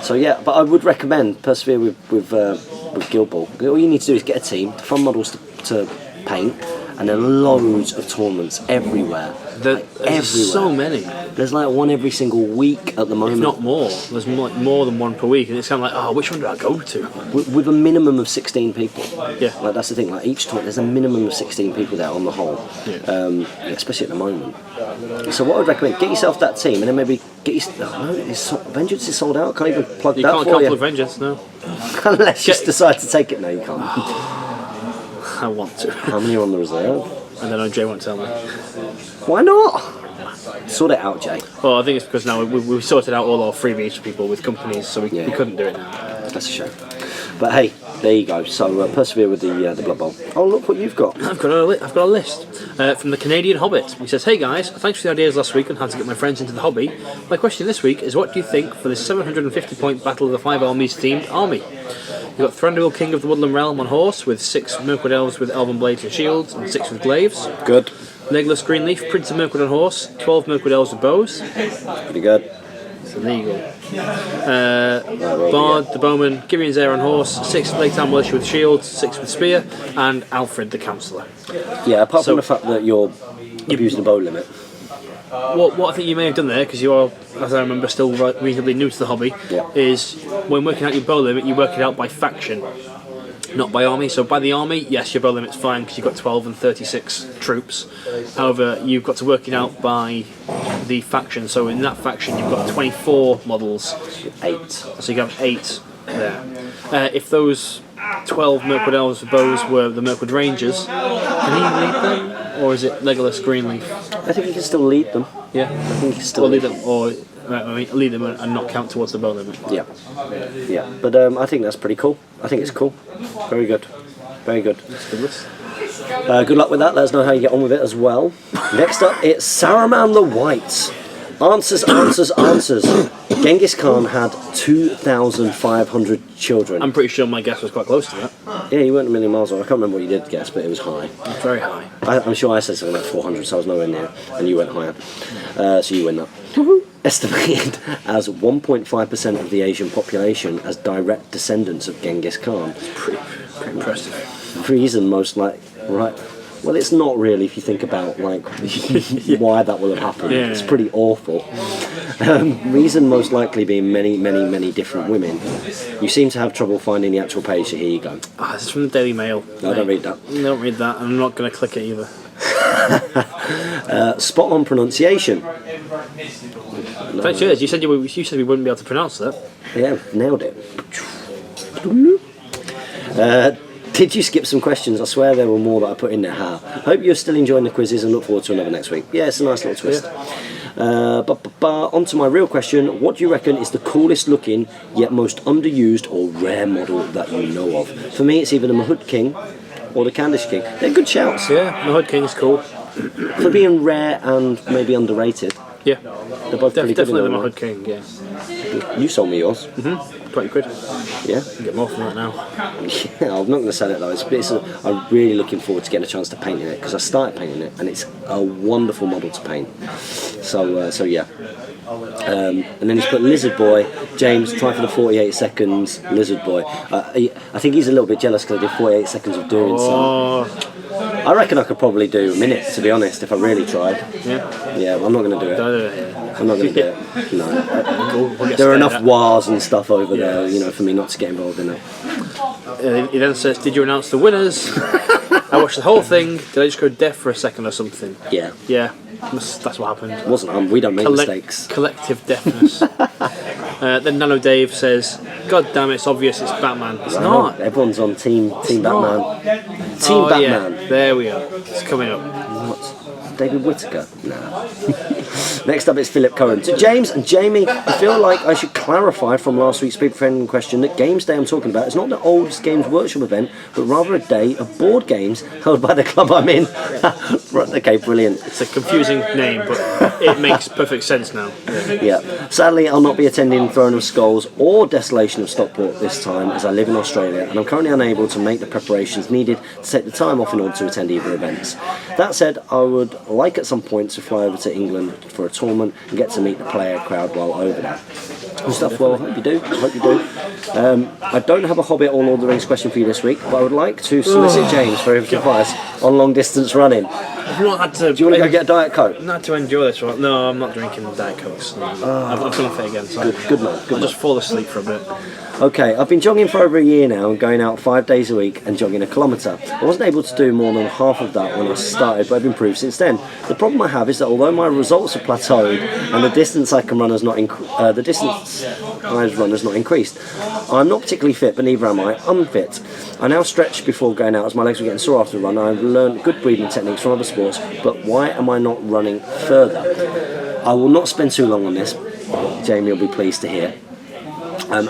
So yeah, but I would recommend persevere with Guild Ball. All you need to do is get a team, fun models to paint, and there are loads of tournaments everywhere. There's so many. There's like one every single week at the moment. If not more. There's more than one per week, and it's kind of like, which one do I go to? With a minimum of 16 people. Yeah. Like that's the thing. Like each tournament, there's a minimum of 16 people there on the whole. Yeah. Especially at the moment. So what I would recommend, get yourself that team, and then maybe get Vengeance is sold out. Can't even plug that for you. You can't plug Vengeance, no. Unless you decide to take it. No, you can't. I want to. How many are on the reserve? And then Jay won't tell me. Why not? Sort it out, Jay. Well, I think it's because now we've sorted out all our free reach people with companies, so we couldn't do it now. That's a shame. But hey, there you go. So persevere with the Blood Bowl. Oh, look what you've got. I've got a list from the Canadian Hobbit. He says, "Hey guys, thanks for the ideas last week on how to get my friends into the hobby. My question this week is, what do you think for this 750-point Battle of the Five Armies themed army? You've got Thranduil, King of the Woodland Realm on horse, with 6 Mirkwood Elves with Elven Blades and Shields, and 6 with Glaives. Good. Legolas Greenleaf, Prince of Mirkwood on horse, 12 Mirkwood Elves with bows. Pretty good. It's illegal. Bard, the Bowman, Gibeon's Heir on horse, 6 Lake Town Militia with shields, 6 with spear, and Alfred the Counsellor. Yeah, apart from the fact that you're abusing the bow limit. What I think you may have done there, because you are, as I remember, still reasonably new to the hobby, is when working out your bow limit, you work it out by faction, not by army. So by the army, yes, your bow limit's fine because you've got 12 and 36 troops. However, you've got to work it out by the faction. So in that faction, you've got 24 models. 8. So you have 8 there. If those 12 Mirkwood Elves with bows were the Mirkwood Rangers, can he lead them? Or is it Legolas Greenleaf? I think he can still lead them. Yeah? I think he can still lead them. Or lead them and not count towards the bow limit. Yeah. But I think that's pretty cool. I think it's cool. Very good. Very good. That's good list. Good luck with that. Let us know how you get on with it as well. Next up, it's Saruman the White. Answers. Genghis Khan had 2,500 children. I'm pretty sure my guess was quite close to that. Yeah, you weren't a million miles away. I can't remember what you did guess, but it was high. Very high. I'm sure I said something like 400, so I was nowhere near, and you went higher. So you win that. Estimated as 1.5% of the Asian population as direct descendants of Genghis Khan. Pretty impressive. Reason most like right. Well, it's not really if you think about like why that will have happened. Yeah. It's pretty awful. Reason most likely being many different women. You seem to have trouble finding the actual page, so here you go. This is from the Daily Mail. No, don't read that. Don't read that. I'm not going to click it either. Spot on pronunciation. Thanks, cheers. You said we wouldn't be able to pronounce that. Yeah, nailed it. Did you skip some questions? I swear there were more that I put in there. Hope you're still enjoying the quizzes and look forward to another next week. Yeah, it's a nice little twist. On to my real question. What do you reckon is the coolest looking yet most underused or rare model that you know of? For me, it's either the Mahood King or the Candish King. They're good shouts. Yeah, Mahood King is cool. For being rare and maybe underrated. Yeah. They're both pretty definitely good. The Mahood King, yeah. You sold me yours. 20 quid. Yeah. You get more from that now. Yeah, I'm not going to sell it though. I'm really looking forward to getting a chance to paint in it because I started painting it and it's a wonderful model to paint. So yeah. And then he's put Lizard Boy. James, try for the 48 seconds. Lizard Boy. I think he's a little bit jealous because I did 48 seconds of doing some. I reckon I could probably do a minute, to be honest, if I really tried. Yeah, I'm not going to do it. I'm not going to do it. No. There are enough wars and stuff over there, for me not to get involved in it. He then says, "Did you announce the winners?" I watched the whole thing. Did I just go deaf for a second or something? Yeah. Yeah. That's what happened. It wasn't. We don't make mistakes. Collective deafness. Then Nano Dave says, "God damn it, it's obvious it's Batman." It's not. Everyone's on Team Batman. Team Batman. Yeah. There we are. It's coming up. What? David Whittaker? Nah. Next up is Philip Cohen. To James and Jamie, I feel like I should clarify from last week's Speed Friend question that Games Day I'm talking about is not the old Games Workshop event, but rather a day of board games held by the club I'm in. Okay, brilliant. It's a confusing name, but it makes perfect sense now. Yeah. Sadly, I'll not be attending Throne of Skulls or Desolation of Stockport this time as I live in Australia and I'm currently unable to make the preparations needed to take the time off in order to attend either events. That said, I would like at some point to fly over to England for a tournament and get to meet the player crowd while over there. And stuff. Well, I hope you do. I don't have a Hobbit or Lord of the Rings question for you this week, but I would like to solicit James for his advice on long distance running. I've not had to. Do you want to go get a Diet Coke? Not to enjoy this one. No, I'm not drinking Diet Cokes. I've done it again. So good man. I'll just fall asleep for a bit. Okay, I've been jogging for over a year now and going out 5 days a week and jogging a kilometre. I wasn't able to do more than half of that when I started, but I've improved since then. The problem I have is that although my results have plateaued and the distance I can run has not increased, I'm not particularly fit, but neither am I unfit. I now stretch before going out as my legs were getting sore after the run. I've learned good breathing techniques from other sports, but why am I not running further? I will not spend too long on this. Jamie will be pleased to hear.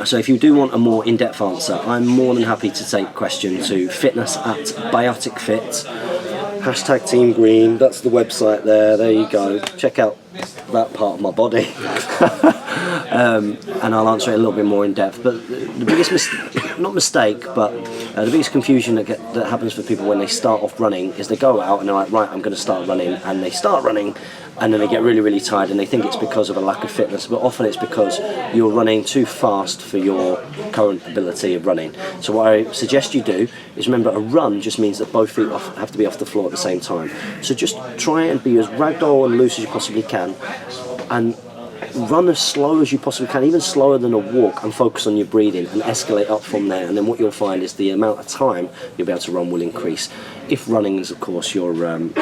So if you do want a more in-depth answer, I'm more than happy to take questions to fitness@bioticfit. #Team Green, that's the website there you go. Check out that part of my body. And I'll answer it a little bit more in depth. But the biggest the biggest confusion that happens for people when they start off running is they go out and they're like, right, I'm going to start running, and they start running and then they get really, really tired and they think it's because of a lack of fitness, but often it's because you're running too fast for your current ability of running. So what I suggest you do is remember, a run just means that both feet have to be off the floor at the same time. So just try and be as ragdoll and loose as you possibly can and run as slow as you possibly can, even slower than a walk, and focus on your breathing and escalate up from there. And then what you'll find is the amount of time you'll be able to run will increase. If running is, of course, your long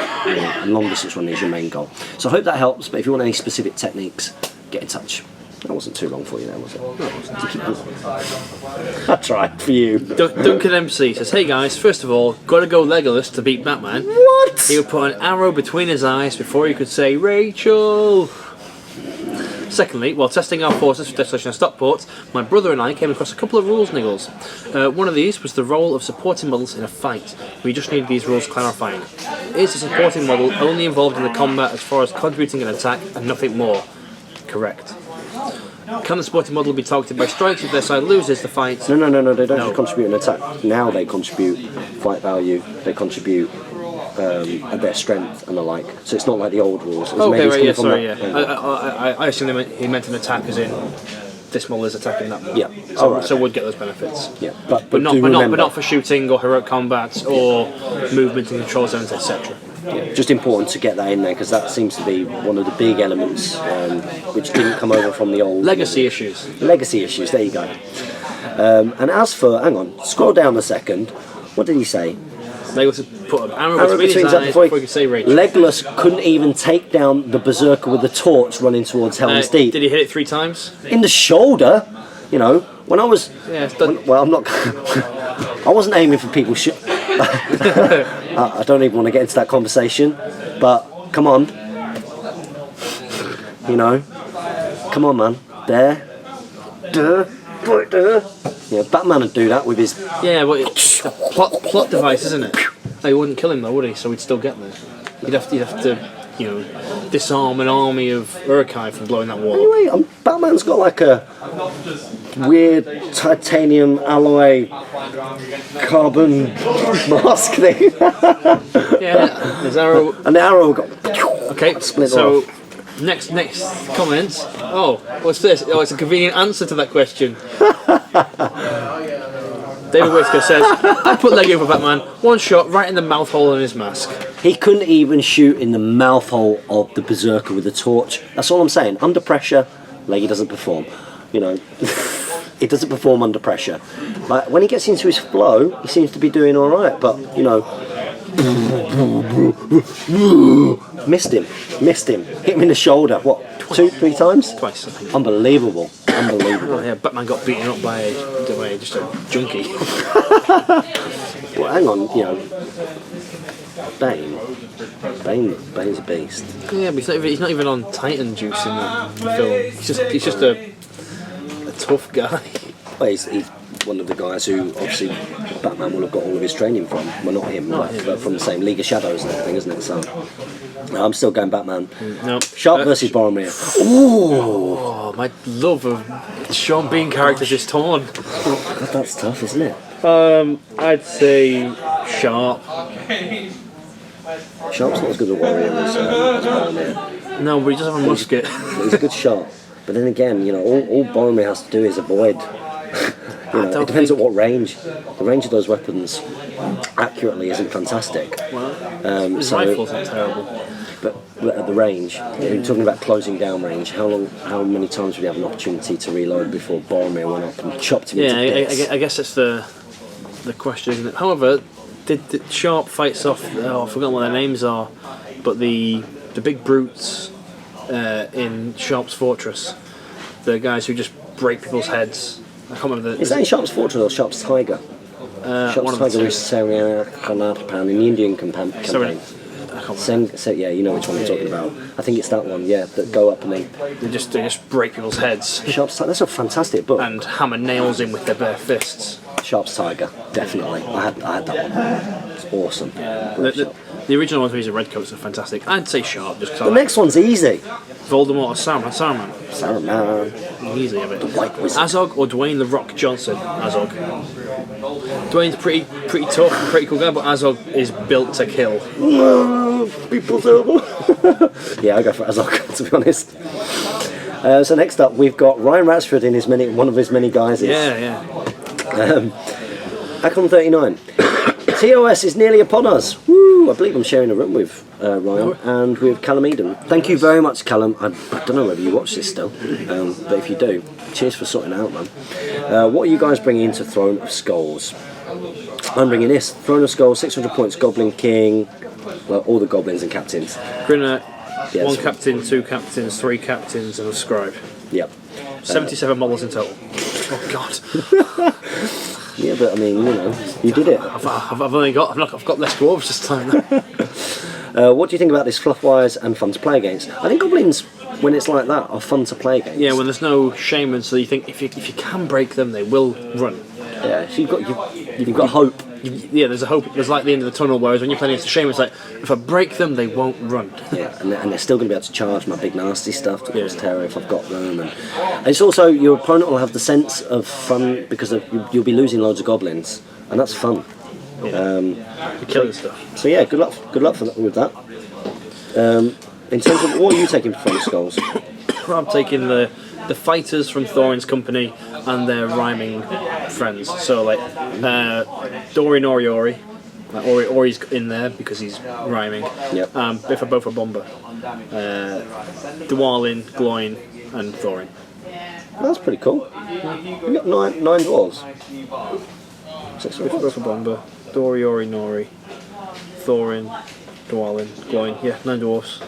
distance running is your main goal. So I hope that helps, but if you want any specific techniques, get in touch. That wasn't too long for you then, was it? No, it wasn't. I tried for you. Duncan MC says, "Hey guys, first of all, gotta go Legolas to beat Batman." What? He would put an arrow between his eyes before he could say, "Rachel!" Secondly, while testing our forces for Desolation of Stockport, my brother and I came across a couple of rules niggles. One of these was the role of supporting models in a fight. We just needed these rules clarifying. Is a supporting model only involved in the combat as far as contributing an attack and nothing more? Correct. Can the supporting model be targeted by strikes if their side loses the fight? No, they don't just contribute an attack. Now they contribute fight value, they contribute a bit of strength and the like. So it's not like the old rules. Okay, right, yeah, sorry, yeah. I assume he meant an attack as in this model is attacking that model. Yeah. So would get those benefits. Yeah. But not for shooting or heroic combat or movement in control zones, etc. Yeah, just important to get that in there because that seems to be one of the big elements which didn't come over from the old legacy issues. Legacy issues. There you go. And as for, hang on, scroll down a second. What did he say? Legolas put an arrow between his eyes before he could say Rachel. Legolas couldn't even take down the berserker with the torch running towards Helm's Deep. Did he hit it 3 times? In the shoulder, when I was... Yeah, I'm not... I wasn't aiming for people. I don't even want to get into that conversation. But come on, you know, come on, man. There. Yeah, Batman would do that with his. Yeah, but it's a plot device, isn't it? He wouldn't kill him though, would he? So he'd still get there. You'd have to, you know, disarm an army of Uruk-hai from blowing that wall. Anyway, Batman's got like a weird titanium alloy carbon mask thing. Yeah, his arrow. And the arrow got. Okay, split so off. next comment. Oh, what's this? Oh, it's a convenient answer to that question. David Whittaker says, I put Lego for Batman, one shot right in the mouth hole on his mask. He couldn't even shoot in the mouth hole of the Berserker with a torch. That's all I'm saying. Under pressure, Leggy doesn't perform. You know, he doesn't perform under pressure. Like when he gets into his flow, he seems to be doing all right. But you know, missed him. Hit him in the shoulder. What? Twice. 2-3 times? Twice, I think. Unbelievable. Oh, yeah, Batman got beaten up by just a junkie. Well, hang on, you know, Bane's a beast. Yeah, but he's not even on Titan juice in the film. He's just a tough guy. Well, he's one of the guys who obviously Batman will have got all of his training from. Well, not him, but from the same League of Shadows and everything, isn't it? So I'm still going Batman. No. Sharp versus Boromir. Oh, my love of Sean Bean characters is torn. God, that's tough, isn't it? I'd say Sharp. Sharp's not as good a warrior as Boromir. No, but he does have a musket. He's a good shot. But then again, you know, all Boromir has to do is avoid. You know, it depends at what range. The range of those weapons accurately isn't fantastic. Well, his rifle's not terrible. But at the range, you're talking about closing down range. How many times would you have an opportunity to reload before Boromir went up and chopped him into bits? I guess that's the question, isn't it? However, did Sharp fights off? Oh, I've forgotten what their names are, but the big brutes in Sharp's Fortress, the guys who just break people's heads. I can't remember the. Is that in Sharp's Fortress or Sharp's Tiger? Sharp's Tiger was Saranapan in the Indian campaign. Yeah, you know which one I'm talking about. I think it's that one. Yeah, that go up and they just break people's heads. Sharp's Tiger. That's a fantastic book. And hammer nails in with their bare fists. Sharp's Tiger, definitely. I had that one. It's awesome. The original ones where he's a redcoats are fantastic. I'd say Sharp just because. The next one's easy. Voldemort or Saruman. Easy of it. The White Wizard. Azog or Dwayne the Rock Johnson. Azog. Dwayne's pretty tough, pretty cool guy, but Azog is built to kill. People terrible. Yeah, I go for Azog, to be honest. So next up, we've got Ryan Ratsford in one of his many guises. Yeah. Akon 39. TOS is nearly upon us. Woo! I believe I'm sharing a room with Ryan and with Callum Eden. Thank you very much, Callum. I don't know whether you watch this still, but if you do, cheers for sorting it out, man. What are you guys bringing into Throne of Skulls? I'm bringing this. Throne of Skulls, 600 points, Goblin King, well, all the goblins and captains. Grinner, one captain, 2 captains, 3 captains, and a scribe. Yep. 77 models in total. Oh God. Yeah, but I mean, you know, you did it. I've got less dwarves this time. What do you think about this fluff-wise and fun to play against? I think goblins, when it's like that, are fun to play against. Yeah, when there's no shaman, so you think if you can break them, they will run. Yeah, so you've got hope. There's a hope. There's like the end of the tunnel. Whereas when you're playing against a shaman, it's like if I break them, they won't run. Yeah, and they're still going to be able to charge my big nasty stuff to cause terror if I've got them. And it's also your opponent will have the sense of fun because you'll be losing loads of goblins, and that's fun. Yeah. You're killing stuff. So yeah, good luck with that. In terms of what are you taking from Skulls? I'm taking the fighters from Thorin's company and their rhyming friends. So like Dori Noriori. Ori's in there because he's rhyming. Yep. Biffa Bofa Bomba. Dwalin, Gloin and Thorin. That's pretty cool. You've got nine dwarves. Biffa Bofa Bomba, Dori Nori, Thorin, Dwalin, Gloin. Yeah, 9 dwarves.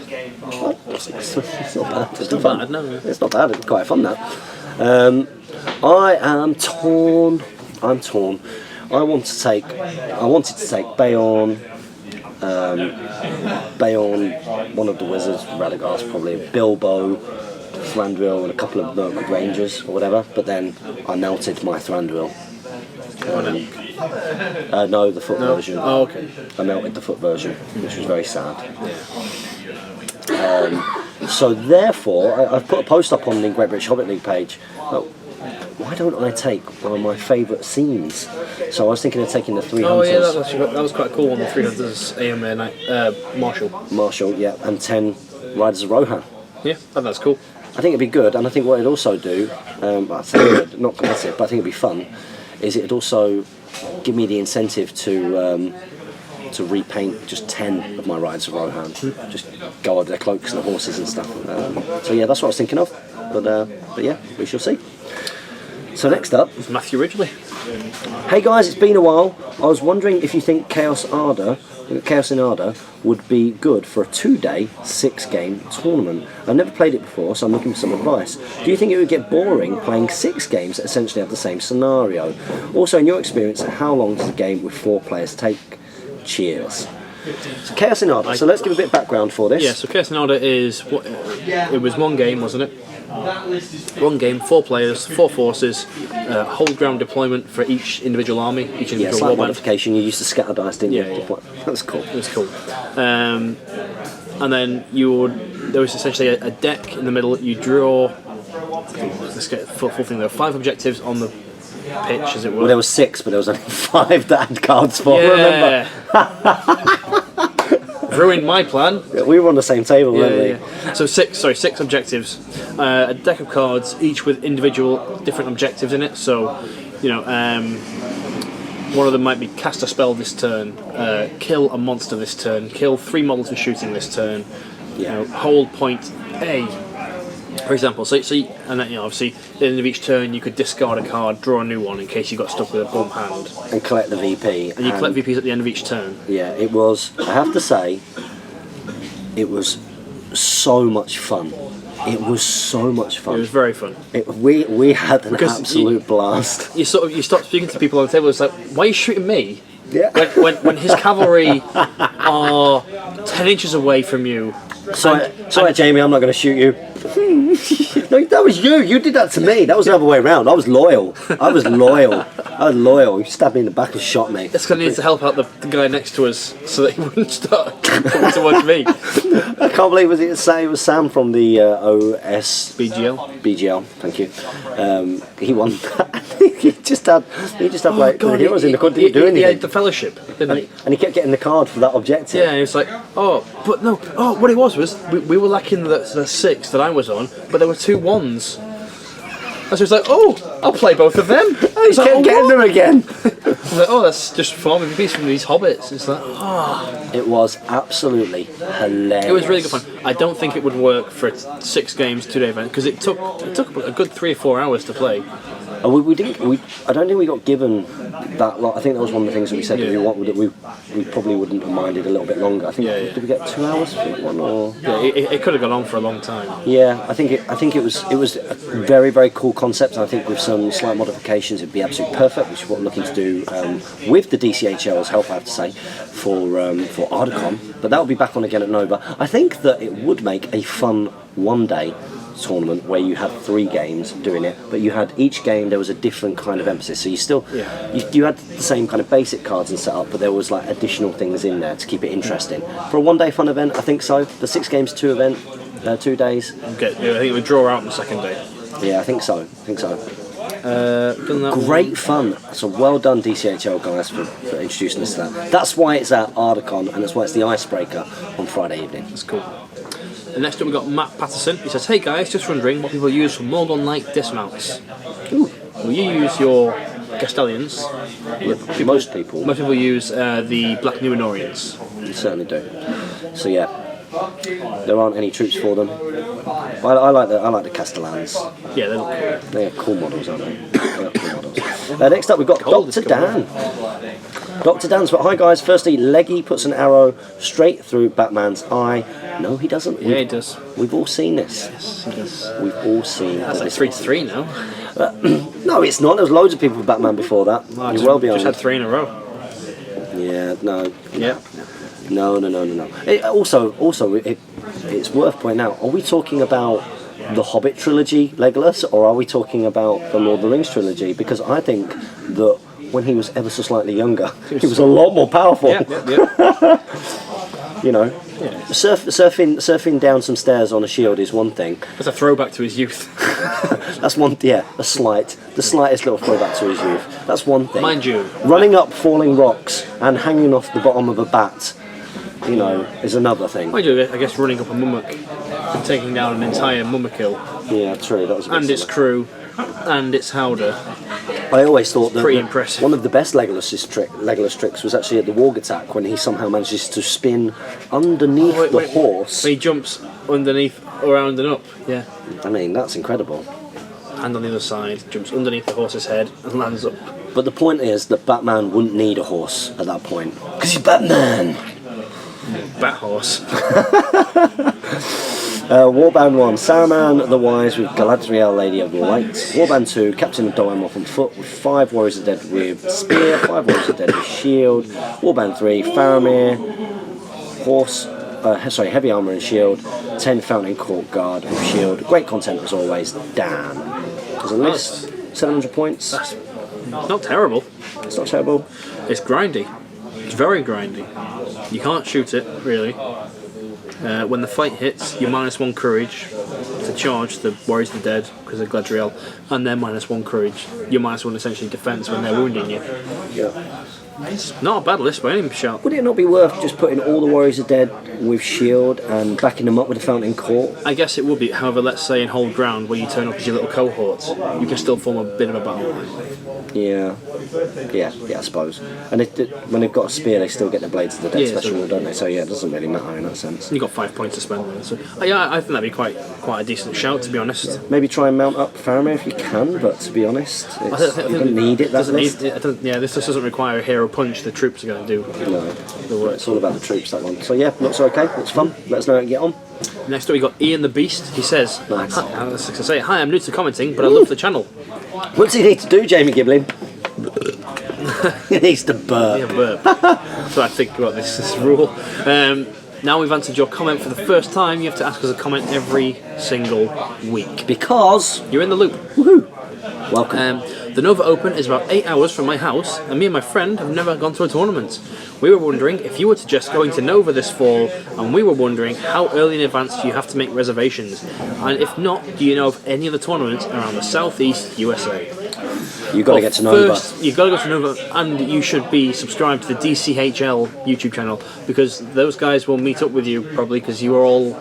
It's not bad. It's not bad, no. It's not bad. It's quite fun, that. I am torn. I wanted to take Bayon, one of the wizards, Radagast probably, Bilbo, Thranduil, and a couple of Mirkwood Rangers or whatever. But then I melted my Thranduil. No, the foot version. Oh, okay. I melted the foot version, which was very sad. So therefore, I've put a post up on the Great British Hobbit League page. Why don't I take one of my favourite scenes? So I was thinking of taking the 3 Hunters. Oh yeah, that was quite a cool one. The 3 Hunters, Marshall. Marshall, yeah, and 10 Riders of Rohan. Yeah, that's cool. I think it'd be good, and I think what it'd also do, I think not competitive, but I think it'd be fun, is it'd also give me the incentive to repaint just 10 of my Riders of Rohan. Just go over their cloaks and the horses and stuff. So yeah, that's what I was thinking of. But yeah, we shall see. So next up, it's Matthew Ridgely. Hey guys, it's been a while. I was wondering if you think Chaos in Arda would be good for a 2-day, 6-game tournament. I've never played it before, so I'm looking for some advice. Do you think it would get boring playing 6 games that essentially have the same scenario? Also, in your experience, how long does a game with 4 players take? Cheers. So Chaos in Arda. So let's give a bit of background for this. Yeah, so Chaos in Arda is it was 1 game, wasn't it? 1 game, 4 players, 4 forces, hold ground deployment for each individual army, each individual slight warband. modification. You used to scatter dice, didn't you? Yeah. That's cool. It was cool. And then there was essentially a deck in the middle. You draw. Let's get full thing. There were 5 objectives on the pitch, as it were. Well, there was 6, but there was only 5 that had cards for. Yeah. Remember? Ruined my plan. Yeah, we were on the same table, weren't we? Yeah. So 6 objectives. A deck of cards, each with individual different objectives in it. So, one of them might be cast a spell this turn, kill a monster this turn, kill 3 models with shooting this turn. Hold point A, for example. So and then obviously at the end of each turn you could discard a card, draw a new one in case you got stuck with a bum hand, and collect the VP. And you collect VPs at the end of each turn. Yeah, it was. I have to say, it was so much fun. It was so much fun. It was very fun. We had an absolute blast. You stop speaking to people on the table. It's like, why are you shooting me? Yeah. When his cavalry are 10 inches away from you. Sorry, Jamie, I'm not going to shoot you. No, that was you. You did that to me. That was the other way around. I was loyal. You stabbed me in the back and shot me. It's because I needed to help out the guy next to us so that he wouldn't start coming towards me. I can't believe it was Sam from the BGL. Thank you. He won that. he just had like God, the heroes in the country didn't do anything. He had the fellowship, didn't he? And he kept getting the card for that objective. Yeah, and he was like, what it was we were lacking the 6 that I was on, but there were 2 1s. And so he was like, I'll play both of them. He kept getting them again. I was like, that's just farming piece from these hobbits. It's like, It was absolutely hilarious. It was really good fun. I don't think it would work for a 6 games 2-day event because it took a good 3 or 4 hours to play. I don't think we got given that lot. I think that was one of the things that we said that we probably wouldn't have minded a little bit longer. I think did we get 2 hours for one or? Yeah, it could have gone on for a long time. Yeah, I think it was a very, very cool concept, and I think with some slight modifications it'd be absolutely perfect, which is what we're looking to do with the DCHL's help, I have to say, for Ardacon. But that will be back on again at Nova. I think that it would make a fun 1-day tournament where you had 3 games doing it, but you had each game there was a different kind of emphasis. So you still you had the same kind of basic cards and setup, but there was like additional things in there to keep it interesting. For a 1-day fun event, I think so. The 6 games 2 days. Okay, I think it would draw out on the second day. Yeah, I think so. Great fun. So well done, DCHL guys, for introducing us to that. That's why it's at Ardacon, and that's why it's the icebreaker on Friday evening. That's cool. And next up we've got Matt Patterson. He says, hey guys, just wondering what people use for Morgon Knight dismounts. Ooh. Will you use your Gastellians? Most people use the Black Numenorians. You certainly do. So yeah, there aren't any troops for them. I like the Castellans. Yeah, they look cool. They are cool models, aren't they? They are cool models. Next up we've got Dr. Dan. Dr. Dan's, but hi guys, firstly, Leggy puts an arrow straight through Batman's eye. No, he doesn't. Yeah, he does. We've all seen this. Yes, he does. We've all seen That's like 3-3 now. No, it's not. There was loads of people with Batman before that. You're well behind. Just had 3 in a row. Yeah, no. Yeah. No. It's worth pointing out, are we talking about the Hobbit trilogy, Legolas, or are we talking about the Lord of the Rings trilogy? Because I think that when he was ever so slightly younger, he was a lot more powerful. Yeah. You know, surfing down some stairs on a shield is one thing. That's a throwback to his youth. That's one, the slightest little throwback to his youth. That's one thing. Mind you, running up falling rocks and hanging off the bottom of a bat, you know, is another thing. Mind you, I guess running up a mummock and taking down an entire mummokil. Yeah, true. That was a bit and its crew, and its howdah. I always thought that pretty impressive. One of the best Legolas tricks was actually at the Warg attack when he somehow manages to spin underneath the horse. He jumps underneath, around and up. Yeah. I mean, that's incredible. And on the other side, jumps underneath the horse's head and lands up. But the point is that Batman wouldn't need a horse at that point because he's Batman. Bat horse. Warband 1, Saruman the Wise with Galadriel, Lady of the Light. Warband 2, Captain of Doimorph on foot with 5 Warriors of the Dead with spear, 5 Warriors of the Dead with shield. Warband 3, Faramir, heavy armour and shield. 10 Fountain Court Guard with shield. Great content as always. Dan. There's a list, 700 points. That's not terrible. It's not terrible. It's grindy. It's very grindy. You can't shoot it, really. When the fight hits, you're -1 courage to charge the Warriors of the Dead because of Galadriel, and they're -1 courage. You're -1 essentially defense when they're wounding you. Yeah. It's not a bad list by any shout. Would it not be worth just putting all the Warriors of the Dead with shield and backing them up with the Fountain Court? I guess it would be. However, let's say in Hold Ground, where you turn up as your little cohorts, you can still form a bit of a battle line. Yeah, I suppose. And when they've got a spear, they still get the Blades of the Dead special, don't they? So yeah, it doesn't really matter in that sense. You've got 5 points to spend then. So yeah, I think that'd be quite a decent shout, to be honest. Maybe try and mount up Faramir if you can, but to be honest, you don't need it. This just doesn't require a hero punch. The troops are going to do the work. It's all about the troops, that one. So yeah, looks okay. Looks fun. Let us know how you get on. Next up, we got Ian the Beast. He says, nice. Hi, I'm new to commenting, but I love the channel. What's he need to do, Jamie Giblin? He needs to burp. Yeah, burp. So I think about this rule. Now we've answered your comment for the first time. You have to ask us a comment every single week. Because you're in the loop. Woohoo! Welcome. The Nova Open is about 8 hours from my house, and me and my friend have never gone to a tournament. We were wondering if you were to suggest going to Nova this fall, and we were wondering how early in advance do you have to make reservations, and if not, do you know of any other tournaments around the southeast USA? You've got to get to Nova. First, you've got to go to Nova, and you should be subscribed to the DCHL YouTube channel, because those guys will meet up with you, probably, because you are all...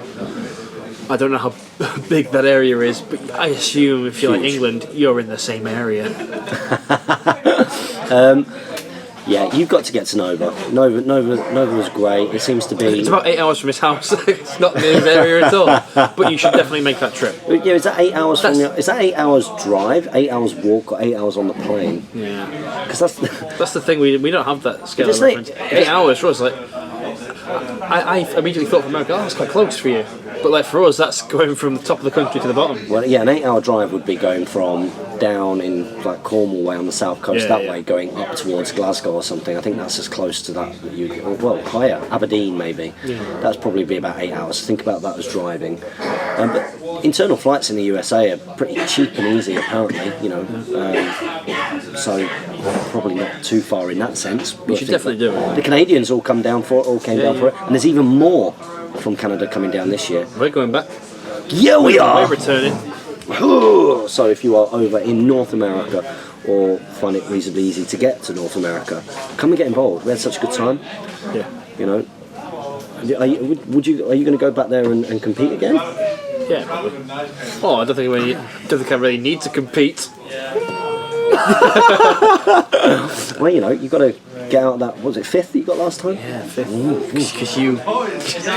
I don't know how big that area is, but I assume if you're like England, you're in the same area. Yeah, you've got to get to Nova. Nova was great. It seems to be... It's about 8 hours from his house. It's not the area at all. But you should definitely make that trip. Yeah, is that 8 hours from is that 8 hours drive, 8 hours walk, or 8 hours on the plane? Yeah. Because that's the thing, we don't have that scale of reference. 8 hours for us, like... I immediately thought for America, that's quite close for you. But like for us, that's going from the top of the country to the bottom. Well, yeah, an 8 hour drive would be going from down in like Cornwall way on the south coast way, going up towards Glasgow or something. I think that's as close to that higher, Aberdeen maybe. Yeah. That's probably be about 8 hours. Think about that as driving. But internal flights in the USA are pretty cheap and easy, apparently. You know, so probably not too far in that sense. You should definitely do it. The Canadians all came down for it, and there's even more from Canada coming down this year. We're going back. Yeah, we are. We're returning. So if you are over in North America or find it reasonably easy to get to North America, come and get involved. We had such a good time. Yeah. You know. Are you going to go back there and compete again? Yeah, probably. Oh, I don't think I really need to compete. Well, you know, you've got to get out that, what was it, 5th that you got last time? Yeah, 5th. Because you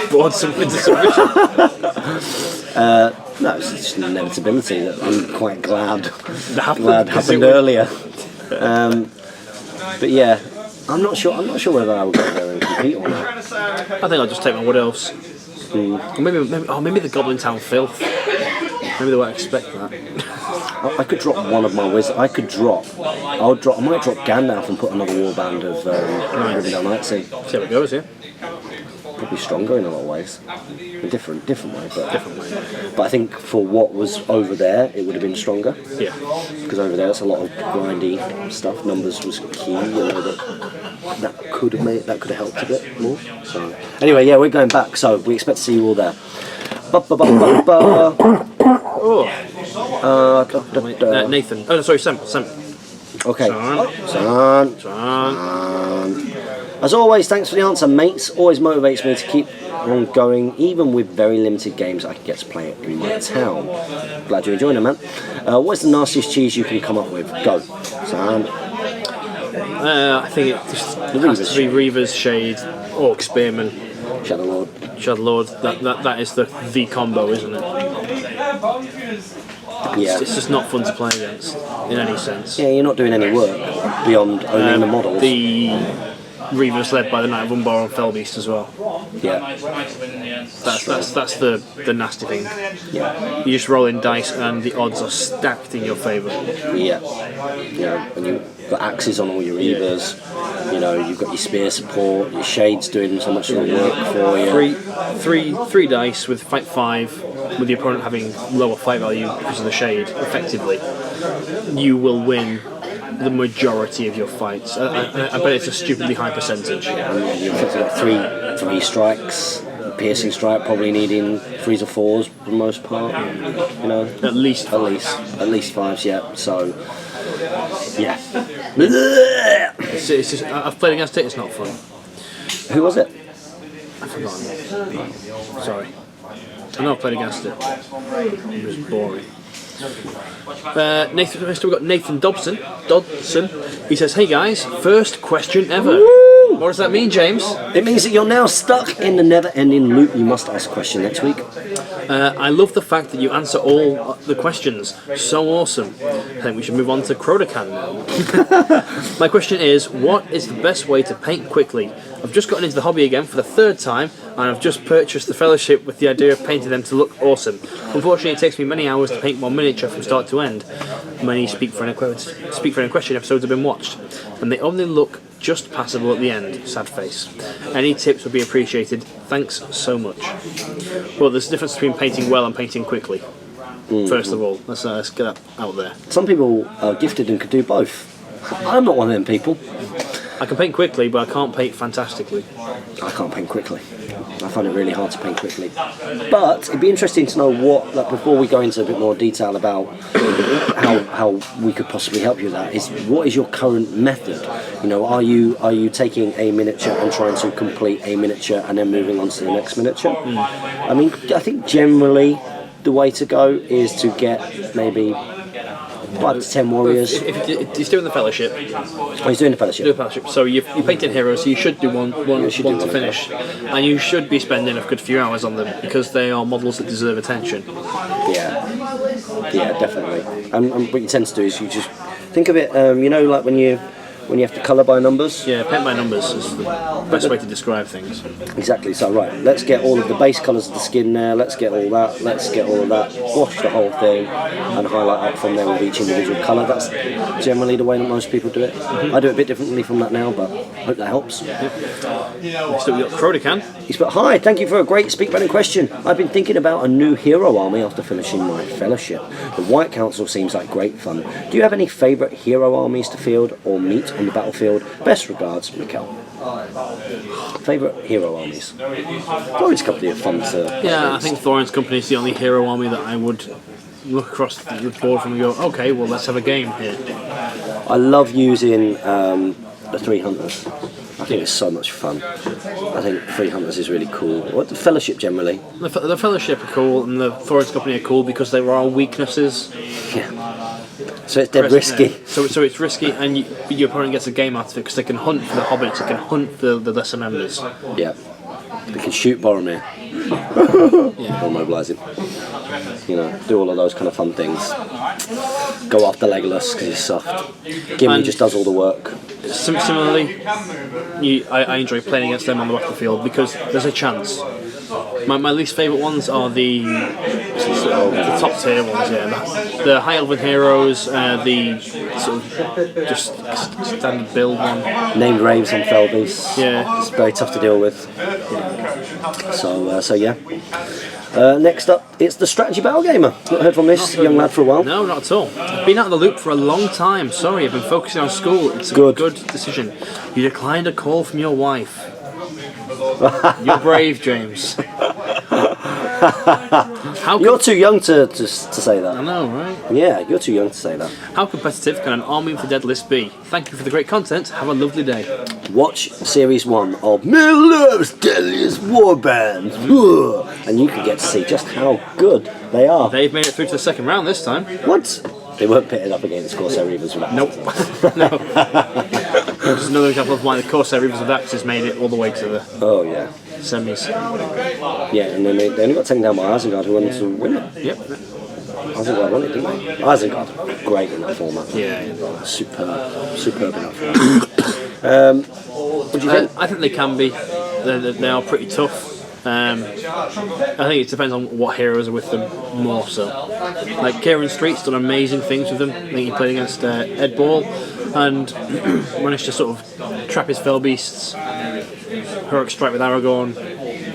brought something to submission. No, it's just an inevitability that I'm quite glad happened earlier. But yeah, I'm not sure whether I will go there and compete or not. I think I'll just take my Wood Elves. Maybe the Goblin Town filth. Maybe they won't expect that. I could drop one of my wizards. I might drop Gandalf and put another warband of Rivendell Nightsea. See how it goes, yeah. Probably stronger in a lot of ways. A different way, but Different way. But I think for what was over there, it would have been stronger. Yeah. Because over there, it's a lot of grindy stuff. Numbers was key. That could have helped a bit more. So anyway, yeah, we're going back. So we expect to see you all there. Oh. Nathan. Oh, no, sorry, Sam. Okay. Son. As always, thanks for the answer, mates. Always motivates me to keep on going, even with very limited games I can get to play in my town. Glad you're enjoying it, man. What's the nastiest cheese you can come up with? Go. Son. I think it just has to be Reaver's Shade, Orc Spearman, Shadow Lord. That is the combo, isn't it? Yeah. It's just not fun to play against in any sense. Yeah, you're not doing any work beyond owning the models. The Reaver's led by the Knight of Umbar and Fellbeast as well. Yeah. That's the nasty thing. Yeah. You just roll in dice and the odds are stacked in your favour. Yeah. And you've got axes on all your Reavers. You've got your spear support, your shades doing so much of the work for you. Three dice with fight 5, with the opponent having lower fight value because of the shade, effectively. You will win the majority of your fights. I bet it's a stupidly high percentage. You've got three strikes, piercing strike probably needing 3s or 4s for the most part. At least 5s, yeah. So yeah. It's just, I've played against it. It's not fun. Who was it? I've forgotten. Sorry. I know I played against it. It was boring. We've got Nathan Dodson. He says, "Hey guys, first question ever." Woo! What does that mean, James? It means that you're now stuck in the never-ending loop. You must ask a question next week. I love the fact that you answer all the questions. So awesome. I think we should move on to Crodacan now. My question is, what is the best way to paint quickly? I've just gotten into the hobby again for the 3rd time, and I've just purchased the Fellowship with the idea of painting them to look awesome. Unfortunately, it takes me many hours to paint one miniature from start to end. Many Speak for Any Question episodes have been watched, and they only look just passable at the end. Sad face. Any tips would be appreciated. Thanks so much. Well, there's a difference between painting well and painting quickly. First of all, let's get that out there. Some people are gifted and could do both. I'm not one of them people. I can paint quickly, but I can't paint fantastically. I can't paint quickly. I find it really hard to paint quickly. But it'd be interesting to know before we go into a bit more detail about how we could possibly help you with that, is what is your current method? Are you taking a miniature and trying to complete a miniature and then moving on to the next miniature? I mean, I think generally the way to go is to get maybe 5 to 10 warriors. If he's doing the Fellowship. Oh, he's doing the Fellowship. So you're painting heroes, so you should do one to finish. And you should be spending a good few hours on them, because they are models that deserve attention. Yeah, definitely. And what you tend to do is you just think of it, like when you have to colour by numbers. Yeah, paint by numbers is the best way to describe things. Exactly. So right, let's get all of the base colours of the skin there. Let's get all that. Wash the whole thing and highlight up from there with each individual colour. That's generally the way that most people do it. I do it a bit differently from that now, but I hope that helps. Next up, we've got Crodacan. He's put, "Hi, thank you for a great speak running question. I've been thinking about a new hero army after finishing my Fellowship. The White Council seems like great fun. Do you have any favourite hero armies to field or meet on the battlefield? Best regards, Mikkel." Favourite hero armies? Thorin's Company are fun to... Yeah, I think Thorin's Company is the only hero army that I would look across the board from and go, okay, well, let's have a game here. I love using the 3 Hunters. I think it's so much fun. I think 3 Hunters is really cool. The Fellowship generally. The Fellowship are cool, and the Thorin's Company are cool because there are weaknesses. Yeah. So it's dead risky. So it's risky, and your opponent gets a game out of it because they can hunt for the hobbits, they can hunt for the lesser members. Yeah. They can shoot Boromir. Yeah. Or mobilise him. Do all of those kind of fun things. Go after Legolas because he's soft. Gimli just does all the work. Similarly, I enjoy playing against them on the battlefield because there's a chance. My least favourite ones are the top tier ones, yeah. The High Elven Heroes, the sort of just standard build one. Named Raves and Felbeasts. Yeah. It's very tough to deal with. So yeah. Next up, it's the Strategy Battle Gamer. Not heard from this young lad for a while. No, not at all. I've been out of the loop for a long time. Sorry, I've been focusing on school. It's a good decision. You declined a call from your wife. You're brave, James. You're too young to say that. I know, right? Yeah, you're too young to say that. How competitive can an Army for Dead list be? Thank you for the great content. Have a lovely day. Watch Series 1 of Middle-earth's Deadliest Warbands, and you can get to see just how good they are. They've made it through to the second round this time. What? They weren't pitted up against Corsair Reavers with that. Nope. No. Just another example of why the Corsair Reavers with Axes made it all the way to the semis. Yeah, and then they only got taken down by Isengard, who went to win it. Yep. Isengard won it, didn't they? Isengard, great in that format. Yeah. Superb in that format. What do you think? I think they can be. They are pretty tough. I think it depends on what heroes are with them more so. Like Kieran Street's done amazing things with them. I think he played against Ed Ball and managed to sort of trap his Felbeasts, heroic strike with Aragorn,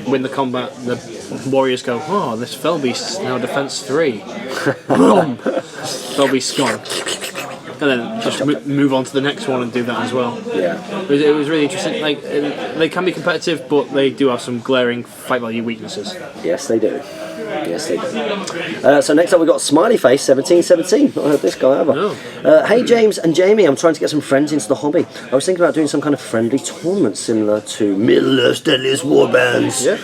win the combat. The warriors go, oh, this Felbeast's now defense 3. Boom! Felbeast's gone. And then just move on to the next one and do that as well. Yeah, it was really interesting. Like they can be competitive, but they do have some glaring fight value weaknesses. Yes, they do. Yes, they do. So next up we've got Smiley Face 1717. Not heard this guy ever. No. Hey James and Jamie, I'm trying to get some friends into the hobby. I was thinking about doing some kind of friendly tournament similar to Middle-earth's Deadliest Warbands. Yeah.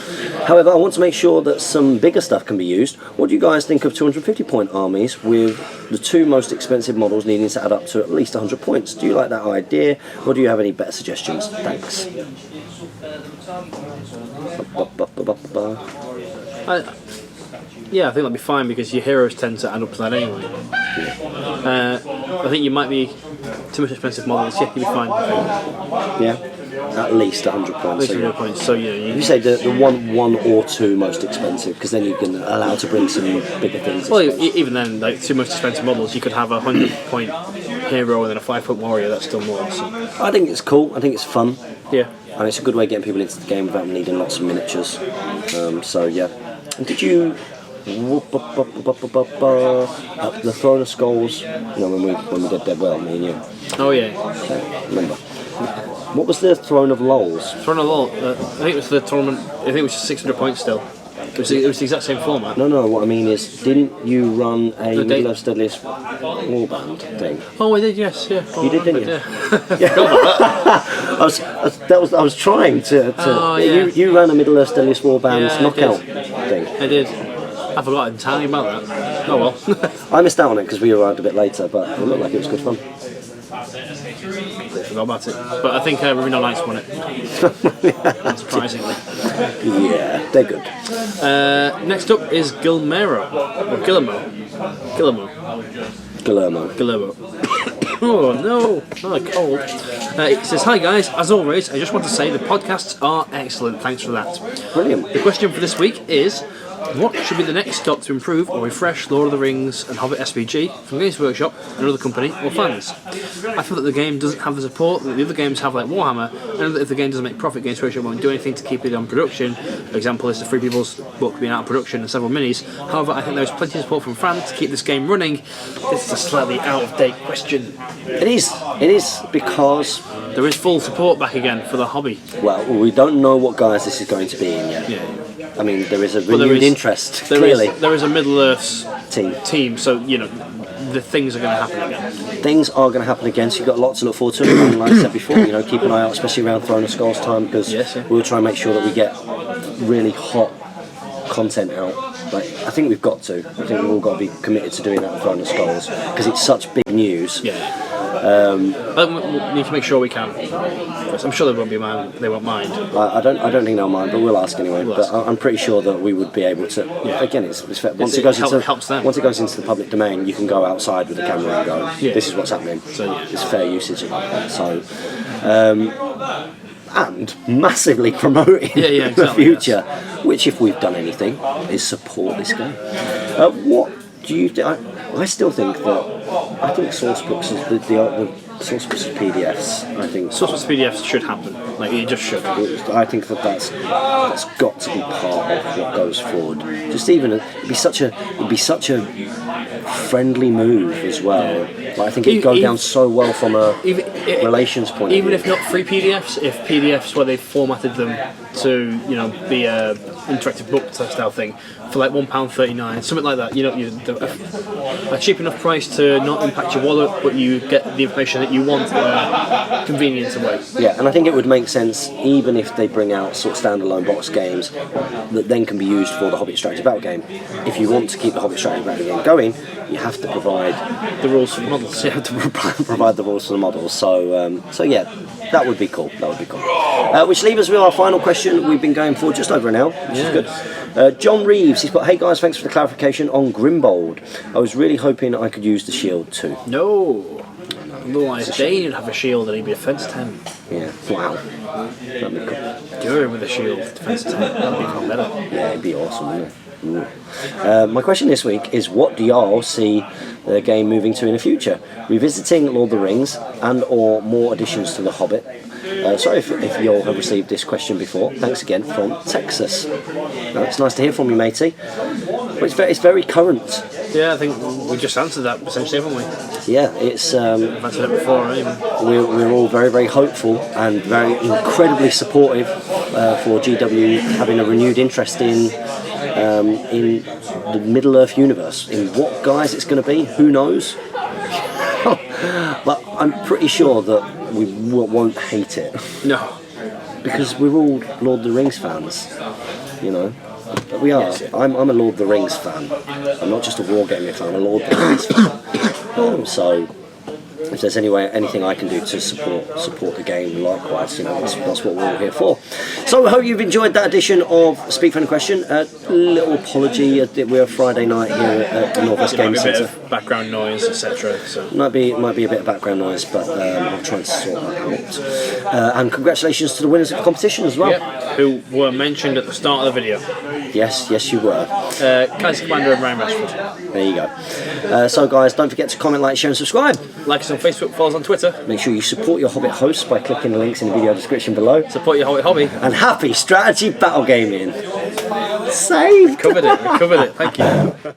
However, I want to make sure that some bigger stuff can be used. What do you guys think of 250 point armies with the two most expensive models needing to add up to at least 100 points? Do you like that idea, or do you have any better suggestions? Thanks. Yeah, I think that'll be fine because your heroes tend to add up to that anyway. I think you might be too much expensive models. Yeah, you'll be fine. Yeah, at least 100 points. At least 100 points. So yeah, you say the one or two most expensive, because then you can allow to bring some bigger things. Well, even then, like two most expensive models, you could have a 100-point hero and then a 5-foot warrior. That's still more. So. I think it's cool. I think it's fun. Yeah. And it's a good way of getting people into the game without needing lots of miniatures. So yeah. And did you? The Throne of Skulls, when we did Dead Well, me and you. Oh yeah. Remember. What was the Throne of Lols? Throne of Lol. I think it was the tournament. I think it was 600 points still. It was the exact same format. No. What I mean is, didn't you run a Middle-earth's Deadliest Warband thing? Oh, I did. Yes. Yeah. You did, didn't you? Yeah. I was trying to. Oh, yeah. You ran a Middle-earth's Deadliest Warband knockout thing. I did. I forgot entirely about that. Oh well. I missed out on it because we arrived a bit later, but it looked like it was good fun. I forgot about it. But I think Reno Knights won it. Unsurprisingly. Yeah, they're good. Next up is Guillermo. Oh no, not a cold. It says, hi guys, as always, I just want to say the podcasts are excellent, thanks for that. Brilliant. The question for this week is, what should be the next stop to improve or refresh Lord of the Rings and Hobbit SBG from Games Workshop, another company, or fans? I feel that the game doesn't have the support that the other games have, like Warhammer. I know that if the game doesn't make profit, Games Workshop won't do anything to keep it on production. For example, is the Free People's book being out of production and several minis. However, I think there is plenty of support from fans to keep this game running. This is a slightly out-of-date question. It is because there is full support back again for the hobby. Well, we don't know what guise this is going to be in yet. Yeah. I mean, there is a renewed interest, clearly. There is a Middle-earth's team, so, the things are going to happen again. Things are going to happen again, so you've got lots to look forward to. And like I said before, keep an eye out, especially around Throne of Skulls time, because we'll try and make sure that we get really hot content out. Like, I think we've got to. I think we've all got to be committed to doing that with Throne of Skulls, because it's such big news. Yeah. But we need to make sure we can. I'm sure they won't mind. They won't mind. I don't think they'll mind, but we'll ask anyway. I'm pretty sure that we would be able to. Yeah. Again, it's fair. Once it goes into the public domain, you can go outside with the camera and go, "This is what's happening." So it's fair usage of that. So, and massively promoting exactly, the future. Which, if we've done anything, is support this game. What do you think? I still think that I think source books is the source books of PDFs. I think source books PDFs should happen. Like it just should. I think that's got to be part of what goes forward. Just even it'd be such a friendly move as well. Like, I think it'd go down so well from a relations point of view. Even if not free PDFs, if PDFs where they've formatted them to be a interactive book style thing for like £1.39, something like that. A cheap enough price to not impact your wallet, but you get the information that you want in a convenient way. Yeah, and I think it would make sense even if they bring out sort of standalone box games that then can be used for the Hobbit Strategy Battle game. If you want to keep the Hobbit Strategy Battle game going, you have to provide the rules for the models. You have to provide the rules for the models. So yeah, that would be cool. Which leaves us with our final question. We've been going for just over an hour, which is good. John Reeves, he's put, "Hey guys, thanks for the clarification on Grimbold. I was really hoping I could use the shield too." No. Otherwise, Dane would have a shield and he'd be defense 10. Yeah. Wow. That'd be cool. Durin with a shield, defense 10. That'd be far better. Yeah, it'd be awesome, wouldn't it? My question this week is, what do y'all see the game moving to in the future? Revisiting Lord of the Rings and or more additions to The Hobbit? Sorry if y'all have received this question before. Thanks again from Texas. It's nice to hear from you, matey. But it's very current. Yeah, I think we just answered that essentially, haven't we? Yeah, it's. I've answered it before, even. We're all very, very hopeful and very incredibly supportive for GW having a renewed interest in the Middle Earth universe. In what guise it's going to be, who knows? But I'm pretty sure that we won't hate it. No. Because we're all Lord of the Rings fans, We are. Yes, yeah. I'm a Lord of the Rings fan. I'm not just a wargaming fan, I'm a Lord of the Rings fan. So if there's anything I can do to support the game, likewise, that's what we're all here for. So I hope you've enjoyed that edition of Speak Friend Question. A little apology, we're Friday night here at the North West Game Centre. Might be a bit of background noise, etc. So. Might be a bit of background noise, but I'll try and sort that out. And congratulations to the winners of the competition as well. Yep, who were mentioned at the start of the video. Yes, you were. Kaiser Commander and Ryan Rashford. There you go. So guys, don't forget to comment, like, share and subscribe. Like us on Facebook, follow us on Twitter. Make sure you support your Hobbit hosts by clicking the links in the video description below. Support your Hobbit hobby. And happy strategy battle gaming. Saved! We covered it, thank you.